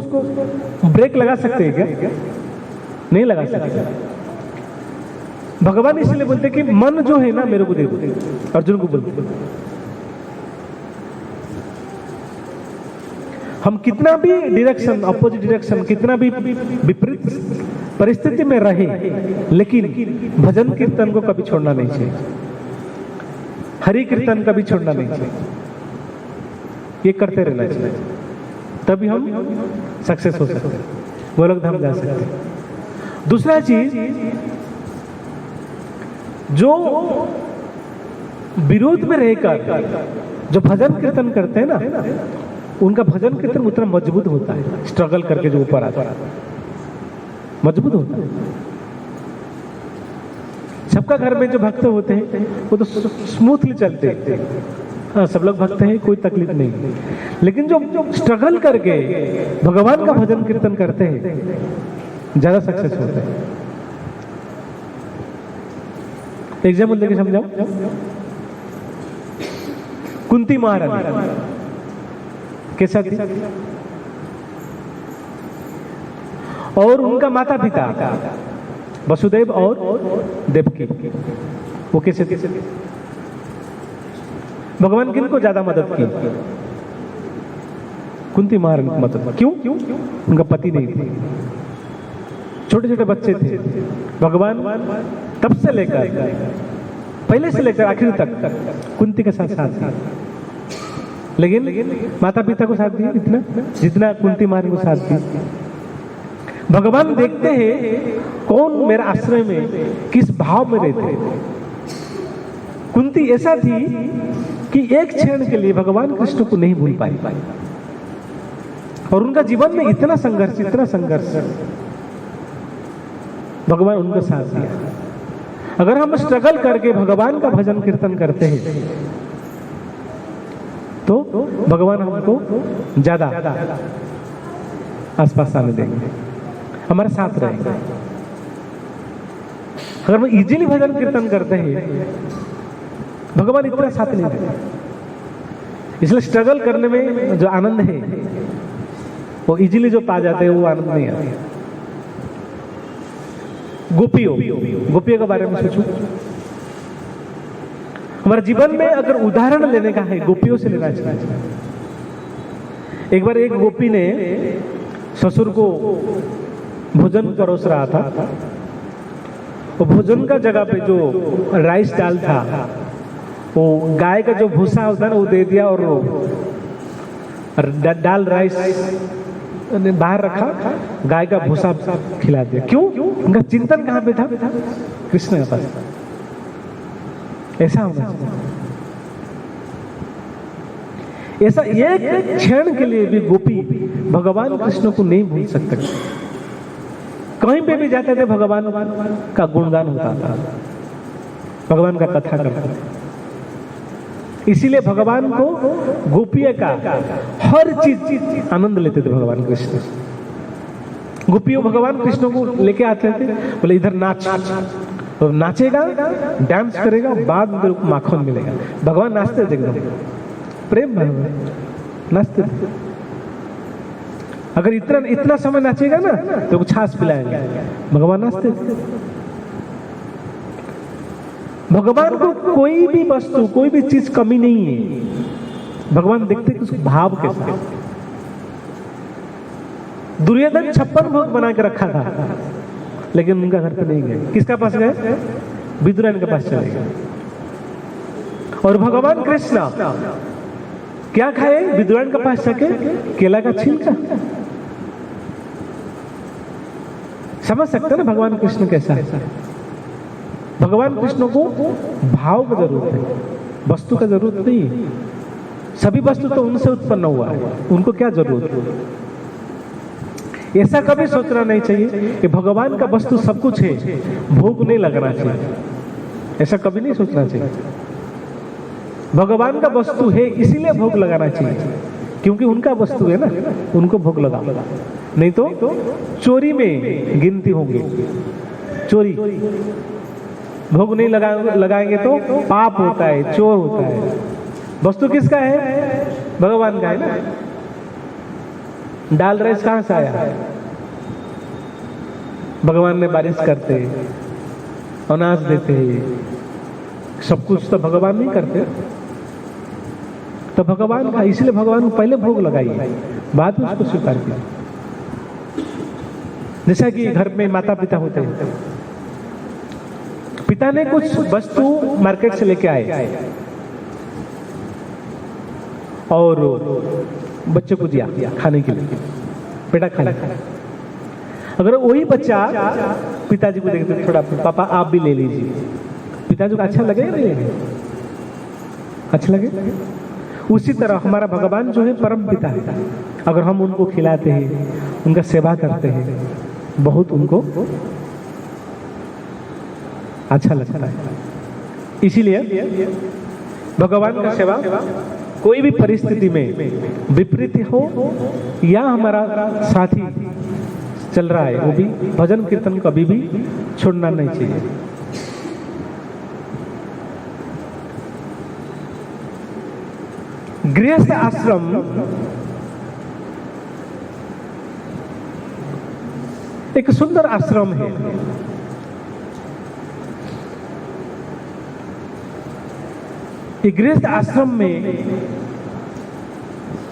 ब्रेक लगा सकते हैं क्या? नहीं लगा सकते। भगवान इसलिए बोलते कि मन जो है ना मेरे को दे दो, अर्जुन को बोलते। हम कितना भी डायरेक्शन, अपोजिट डायरेक्शन, कितना भी विपरीत परिस्थिति में रहे, लेकिन भजन कीर्तन को कभी छोड़ना नहीं चाहिए। हरि कीर्तन कभी छोड़ना नहीं चाहिए, ये करते रहना चाहिए, तभी हम सक्सेस हो सकते हैं, गोलक धाम जा सकते हैं। दूसरा चीज, जो विरोध में रहकर जो भजन कीर्तन करते हैं ना, उनका भजन कीर्तन उतना मजबूत होता है, स्ट्रगल करके जो ऊपर आता है मजबूत होता है। सबका घर में जो भक्त होते हैं वो तो स्मूथली चलते हैं, हाँ सब लोग भक्त हैं, कोई तकलीफ नहीं, लेकिन जो स्ट्रगल करके भगवान का भजन कीर्तन करते हैं ज्यादा सक्सेस होते हैं। एग्जाम्पल देके समझाओ। कुंती महारानी कैसा थी, और उनका माता पिता वसुदेव और देवकी, वो कैसे थे? भगवान किनको ज्यादा मदद की? कुंती महारानी की मदद। क्यों? उनका पति नहीं थे, छोटे छोटे बच्चे थे। भगवान तब से लेकर पहले से लेकर आखिर तक कुंती के साथ था, लेकिन माता पिता को साथ दिया इतना जितना कुंती महारानी को साथ दी। भगवान देखते हैं कौन मेरा आश्रय में किस भाव में रहते। कुंती ऐसा थी कि एक क्षण के लिए भगवान कृष्ण को नहीं भूल पाई, और उनका जीवन में इतना संघर्ष भगवान उनका साथ दिया। अगर हम स्ट्रगल करके भगवान का भजन कीर्तन करते हैं तो भगवान हमको ज्यादा आसपास आने देंगे, हमारे साथ रहेंगे। अगर हम इजीली भजन कीर्तन करते हैं भगवान इतना साथ नहीं देते। इसलिए स्ट्रगल करने में जो आनंद है वो इजीली जो पा जाते हैं वो आनंद नहीं आता। गोपियों के बारे में सोचो। हमारे जीवन में अगर उदाहरण लेने का है गोपियों से लेना चाहिए। एक बार एक गोपी ने ससुर को भोजन परोस रहा था, वो भोजन का जगह पे जो राइस दाल था वो गाय का जो भूसा होता है ना वो दे दिया, और दाल राइस बाहर रखा, गाय का भूसा खिला दिया। क्यों? उनका चिंतन कहां पे था? कृष्ण के पास। ऐसा होना चाहिए। ऐसा एक क्षण के लिए भी गोपी भगवान कृष्ण को नहीं भूल सकते। कहीं पे भी जाते थे भगवान का गुणगान होता था, भगवान का कथा करता था। इसीलिए भगवान को गोपियों का हर चीज आनंद लेते थे भगवान कृष्ण। गोपियों भगवान कृष्ण को लेके आते थे, बोले इधर नाच, तो नाचेगा, डांस करेगा, बाद में तेरे को माखन मिलेगा। भगवान नाचते थे एकदम प्रेम भाव नाचते थे। अगर इतना समय नाचेगा ना तो वो छाछ पिलाएंगे, भगवान नाचते थे। भगवान को कोई भी वस्तु, कोई भी चीज कमी नहीं है। भगवान देखते कि उसका भाव कैसा। दुर्योधन 56 भोग बना के रखा था, लेकिन उनका घर पे नहीं गए। किसका पास गए? विदुरानी के पास चले गए। और भगवान कृष्ण क्या खाए? विदुरानी के पास जाके केला का छिलका। समझ सकते ना भगवान कृष्ण कैसा है। भगवान कृष्ण को भाव की जरूरत है, वस्तु का जरूरत नहीं है। सभी वस्तु तो उनसे उत्पन्न हुआ है, उनको क्या जरूरत है? ऐसा कभी सोचना नहीं चाहिए कि भगवान का वस्तु सब कुछ है, भोग नहीं लगना चाहिए। ऐसा कभी नहीं सोचना चाहिए। भगवान का वस्तु है इसीलिए भोग लगाना चाहिए, क्योंकि उनका वस्तु है ना, उनको भोग लगा। नहीं तो चोरी में गिनती होगी। चोरी भोग नहीं लगाएंगे तो पाप होता है, चोर होता है। वस्तु किसका है? भगवान का है ना। डाल राइस कहां से आया? भगवान ने बारिश करते, अनाज देते, सब कुछ तो भगवान नहीं करते। तो भगवान का, इसलिए भगवान को पहले भोग लगाइए, बाद में उसको स्वीकार कीजिए। जैसा कि घर में माता पिता होते हैं, पिता ने कुछ वस्तु मार्केट से लेके आए, और बच्चे को दिया खाने के लिए, बेटा खाना। अगर वही बच्चा पिताजी को देखते थोड़ा, पापा आप भी ले लीजिए, पिताजी को अच्छा लगेगा नहीं लगेगा? अच्छा लगे। उसी तरह हमारा भगवान जो है परम पिता है, अगर हम उनको खिलाते हैं, उनका सेवा करते हैं, बहुत उनको अच्छा लगता है। इसीलिए भगवान का सेवा कोई भी परिस्थिति में विपरीत हो या हमारा साथी चल रहा है, वो भी भजन कीर्तन कभी भी छोड़ना नहीं चाहिए। गृहस्थ आश्रम एक सुंदर आश्रम है। ये गृहस्थ आश्रम में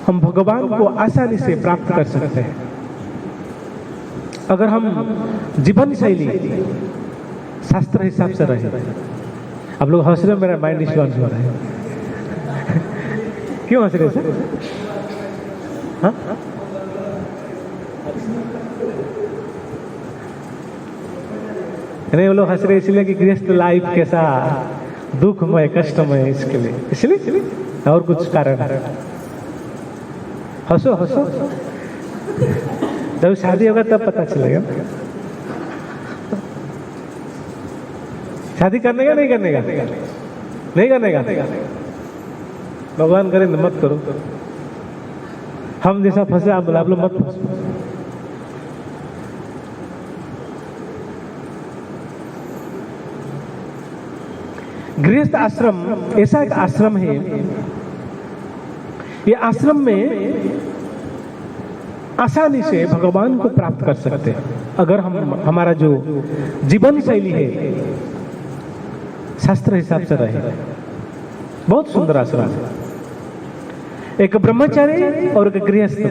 हम भगवान को आसानी से प्राप्त कर सकते हैं अगर हम जीवन शैली शास्त्र हिसाब से रहे। आप लोग हंस रहे हो, मेरा माइंड डिस्टर्ब हो रहा है। क्यों हंस रहे सर? हाँ, नहीं वो लोग हंस रहे इसलिए कि गृहस्थ लाइफ कैसा दुखमय कष्टमय, इसके लिए, इसलिए और कुछ कारण है। हंसो हंसो, जब शादी होगा तब पता चलेगा। शादी करने का नहीं करने का? नहीं करने का। भगवान करे मत करो। हम जैसा फंसे आप लोग मत फंसो। गृहस्थ आश्रम ऐसा एक आश्रम है, ये आश्रम में आसानी से भगवान को प्राप्त कर सकते हैं अगर हम हमारा जो जीवन शैली है शास्त्र हिसाब से रहे। बहुत सुंदर आश्रम है। एक ब्रह्मचारी और एक गृहस्थ,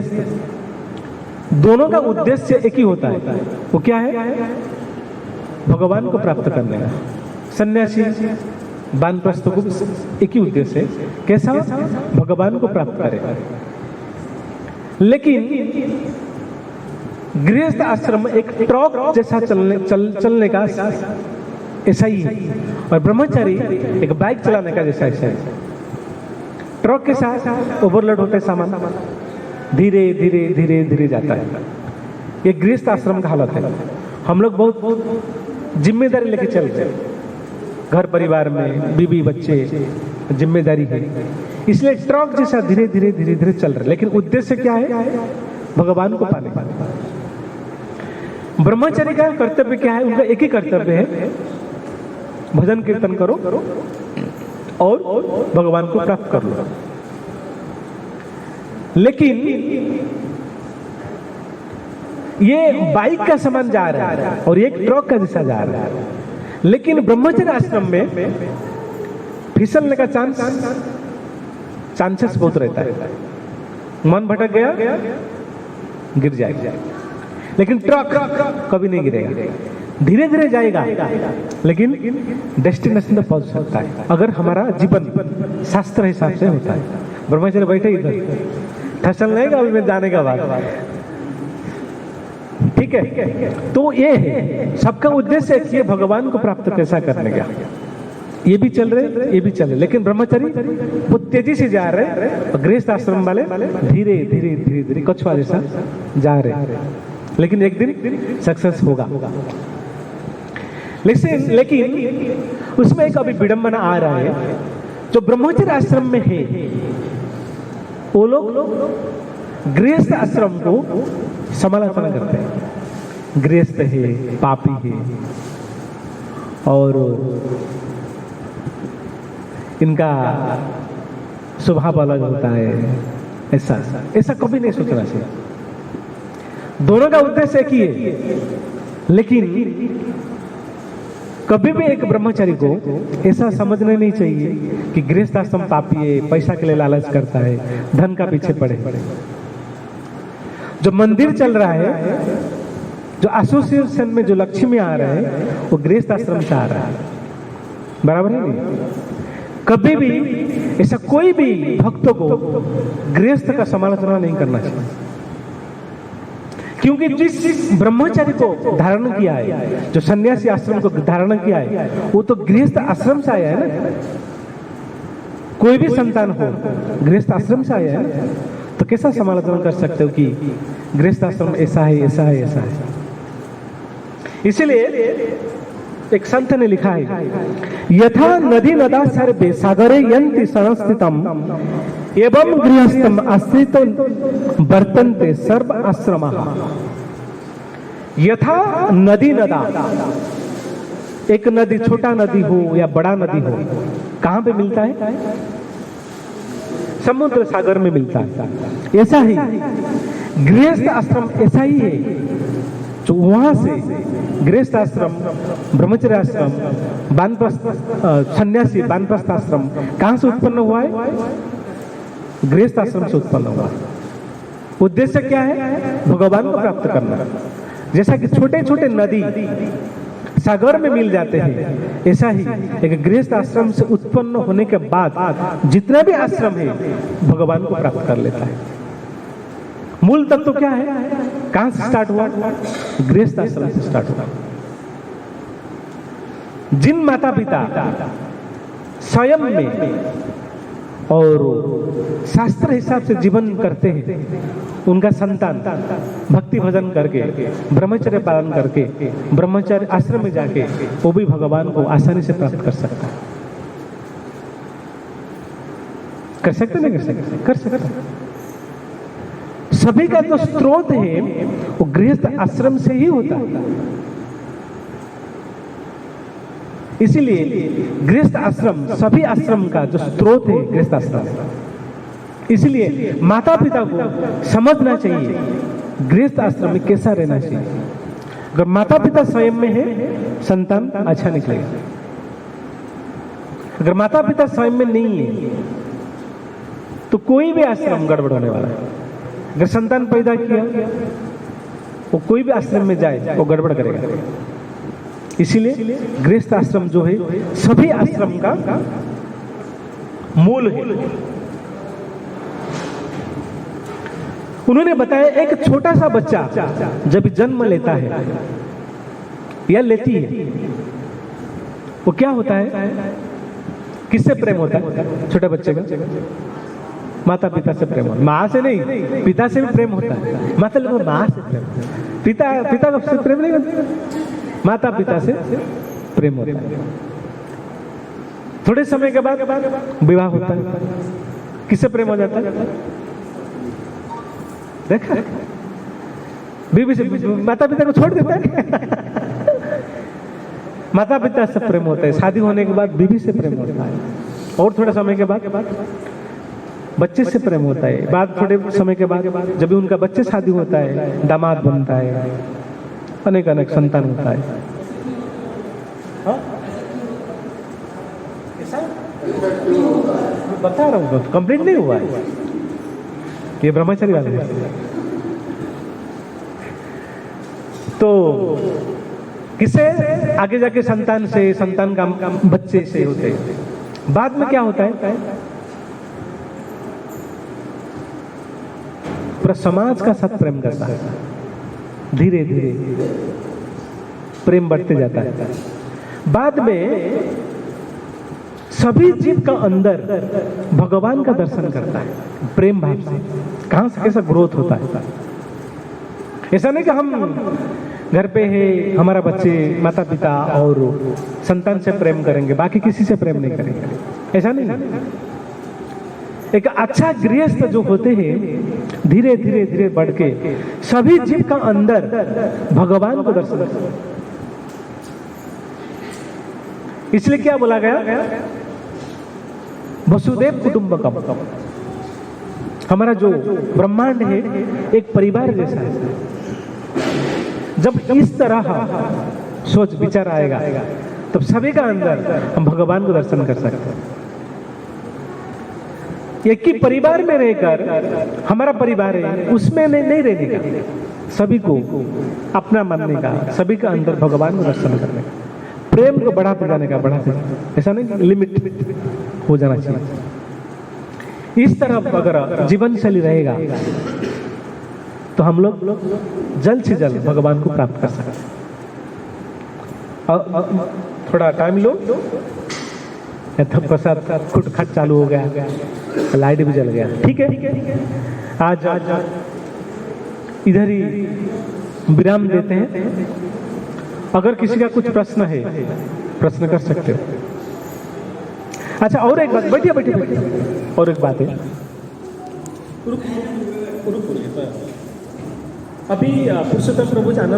दोनों का उद्देश्य एक ही होता है। वो क्या है? भगवान को प्राप्त करने का। सन्यासी वानप्रस्थ को एक ही उद्देश्य है, कैसा? भगवान को प्राप्त करेगा। लेकिन गृहस्थ आश्रम एक ट्रक जैसा चलने का ऐसा ही है, और ब्रह्मचारी एक बाइक चलाने का जैसा ऐसा है। ट्रक के साथ ओवरलोड होते सामान धीरे धीरे धीरे धीरे जाता है। ये गृहस्थ आश्रम का हालत है। हम लोग बहुत जिम्मेदारी लेके चलते हैं, घर परिवार में बीवी बच्चे जिम्मेदारी है, इसलिए ट्रक जैसा धीरे धीरे धीरे धीरे चल रहा है। लेकिन उद्देश्य क्या है? भगवान को पाने। ब्रह्मचारी का कर्तव्य क्या है? उनका एक ही कर्तव्य है, भजन कीर्तन करो और भगवान को प्राप्त कर लो। लेकिन ये बाइक का समान जा रहा है और एक ट्रक का जैसा जा रहा है। लेकिन ब्रह्मचर्य आश्रम में फिसलने का चांसेस बहुत रहता है। मन भटक गया, गिर जाएगा। लेकिन ट्रक कभी नहीं गिरेगा, धीरे धीरे जाएगा, लेकिन डेस्टिनेशन तक पहुंच सकता है अगर हमारा जीवन शास्त्र हिसाब से होता है। ब्रह्मचर्य बैठे इधर ठसल नहीं अभी मैं जाने का बाद, ठीक है। तो ये है सबका उद्देश्य है कि भगवान को प्राप्त कैसा करने का। ये भी चल रहे, ये भी चल रहे, लेकिन ब्रह्मचारी वो तेजी से जा रहे और गृहस्थ आश्रम वाले धीरे धीरे धीरे धीरे कछुआ जैसा जा रहे। लेकिन एक दिन सक्सेस होगा। लेकिन उसमें एक अभी विडंबना आ रहा है। जो ब्रह्मचर्य आश्रम में है वो लोग गृहस्थ आश्रम को समालोचना करते हैं। गृहस्थ है, पापी है और इनका स्वभाव अलग होता है, ऐसा कभी नहीं सोचना चाहिए। दोनों का उद्देश्य एक ही है। लेकिन कभी भी एक ब्रह्मचारी को ऐसा समझना नहीं चाहिए कि गृहस्थ आश्रम पापी है, पैसा के लिए लालच करता है, धन का पीछे पड़े। जो मंदिर चल रहा है, जो एसोसिएशन में जो लक्ष्मी आ रहा है, वो गृहस्थ आश्रम से आ रहा है। बराबर है नहीं? कभी भी ऐसा कोई भी भक्तों को गृहस्थ का समालोचना नहीं करना चाहिए, क्योंकि जिस ब्रह्मचारी को धारण किया है, जो सन्यासी आश्रम को धारण किया है, वो तो गृहस्थ आश्रम से आया है ना। कोई भी संतान हो गृहस्थ आश्रम से आया है, तो कैसा समालोचना कर सकते हो कि गृहस्थ आश्रम ऐसा है, ऐसा है, ऐसा है। इसलिए एक संत ने लिखा है, यथा नदी नदा सर्वे सागरे यन्ति संस्थितम एवं गृहस्थम आश्रित वर्तन्ते सर्व आश्रमः। यथा नदी नदा, एक नदी, छोटा नदी हो या बड़ा नदी हो, कहां पे मिलता है? समुद्र सागर में मिलता है। ऐसा ही गृहस्थ आश्रम ऐसा ही है, जो वहां से गृहस्थ आश्रम, ब्रह्मचर्य आश्रम, वानप्रस्थ, सन्यासी वानप्रस्थ आश्रम कहां से उत्पन्न हुआ है? गृहस्थ आश्रम से उत्पन्न हुआ है। उद्देश्य क्या है? भगवान को प्राप्त करना। जैसा कि छोटे छोटे नदी सागर में मिल जाते हैं, ऐसा ही एक गृहस्थ आश्रम से उत्पन्न होने के बाद जितना भी आश्रम है भगवान को प्राप्त कर लेता है। मूल तत्व तो क्या है? कहां से स्टार्ट हुआ? गृहस्थ आश्रम से स्टार्ट हुआ। जिन माता पिता स्वयं में और शास्त्र हिसाब से जीवन करते हैं, उनका संतान भक्ति भजन करके, ब्रह्मचर्य पालन करके, ब्रह्मचर्य आश्रम में जाके वो भी भगवान को आसानी से प्राप्त कर सकता है। कर सकते नहीं कर सकते? कर सकते। सभी का जो स्रोत है वो गृहस्थ आश्रम से ही होता है। इसीलिए गृहस्थ आश्रम, सभी आश्रम का जो स्रोत है गृहस्थ आश्रम। इसलिए माता पिता को समझना चाहिए गृहस्थ आश्रम में कैसा रहना चाहिए। अगर माता पिता स्वयं में है, संतान अच्छा निकलेगा। अगर माता पिता स्वयं में नहीं है, तो कोई भी आश्रम गड़बड़ होने वाला है। अगर संतान पैदा किया, वो कोई भी आश्रम में जाए वो गड़बड़ करेगा। इसीलिए गृहस्थ आश्रम जो है सभी आश्रम का मूल है। उन्होंने बताया, एक छोटा सा बच्चा जब जन्म लेता है या लेती है, वो क्या होता है? किससे प्रेम होता है छोटे बच्चे का? माता पिता से प्रेम होता है। माँ से नहीं, पिता से भी प्रेम होता है। मतलब माँ से प्रेम, पिता से प्रेम नहीं होता, माता पिता से प्रेम होता है। थोड़े समय के बाद विवाह होता है, किससे प्रेम हो जाता है? देखा, बीवी से, माता पिता को छोड़ देता है। माता पिता से प्रेम होता है, शादी होने के बाद बीवी से प्रेम होता है, और थोड़े समय के बाद बच्चे से प्रेम होता है। बाद थोड़े समय के बाद जब भी उनका बच्चे शादी होता है, दामाद बनता है, अनेक अनेक संतान होता है। बता रहा हूँ, कंप्लीट नहीं हुआ है ये ब्रह्मचारी वाले। तो किसे आगे जाके संतान से, संतान का बच्चे से होते हैं। बाद में क्या होता है? पूरा समाज का साथ प्रेम करता है। धीरे धीरे प्रेम बढ़ते जाता है। बाद में सभी जीव का अंदर भगवान का दर्शन करता है प्रेम भाव से। कहां से कैसा ग्रोथ होता है? ऐसा नहीं कि हम घर पे है, हमारा बच्चे, माता पिता और संतान से प्रेम करेंगे, बाकी किसी से प्रेम नहीं करेंगे, ऐसा नहीं। एक अच्छा गृहस्थ जो होते हैं, धीरे धीरे धीरे बढ़ के सभी जीव का अंदर भगवान को दर्शन करते हैं। इसलिए क्या बोला गया? वसुदेव कुटुंबकम। हमारा जो ब्रह्मांड है एक परिवार जैसा है। जब इस तरह सोच विचार आएगा, तब सभी का अंदर हम भगवान को दर्शन कर सकते हैं। एक ही परिवार में रहकर, हमारा परिवार है उसमें नहीं रहने का, सभी को अपना मानने का, सभी का अंदर भगवान को दर्शन करने का, प्रेम को बढ़ाते जाने का, बढ़ाते, ऐसा नहीं लिमिट। हो जाना चाहिए। इस तरह अगर जीवन शैली रहेगा तो हम लोग जल्द से जल्द भगवान को प्राप्त कर सकते हैं। थोड़ा टाइम लो, तब प्रसाद खुटखट चालू हो गया, लाइट भी जल गया। ठीक है, आज इधर ही विराम देते हैं। अगर किसी का कुछ प्रश्न है, प्रश्न कर सकते हो। अच्छा, और एक बात, बैठिए बैठिए बैठिए, और एक बात है। अभी पुरुषोत्तम प्रभु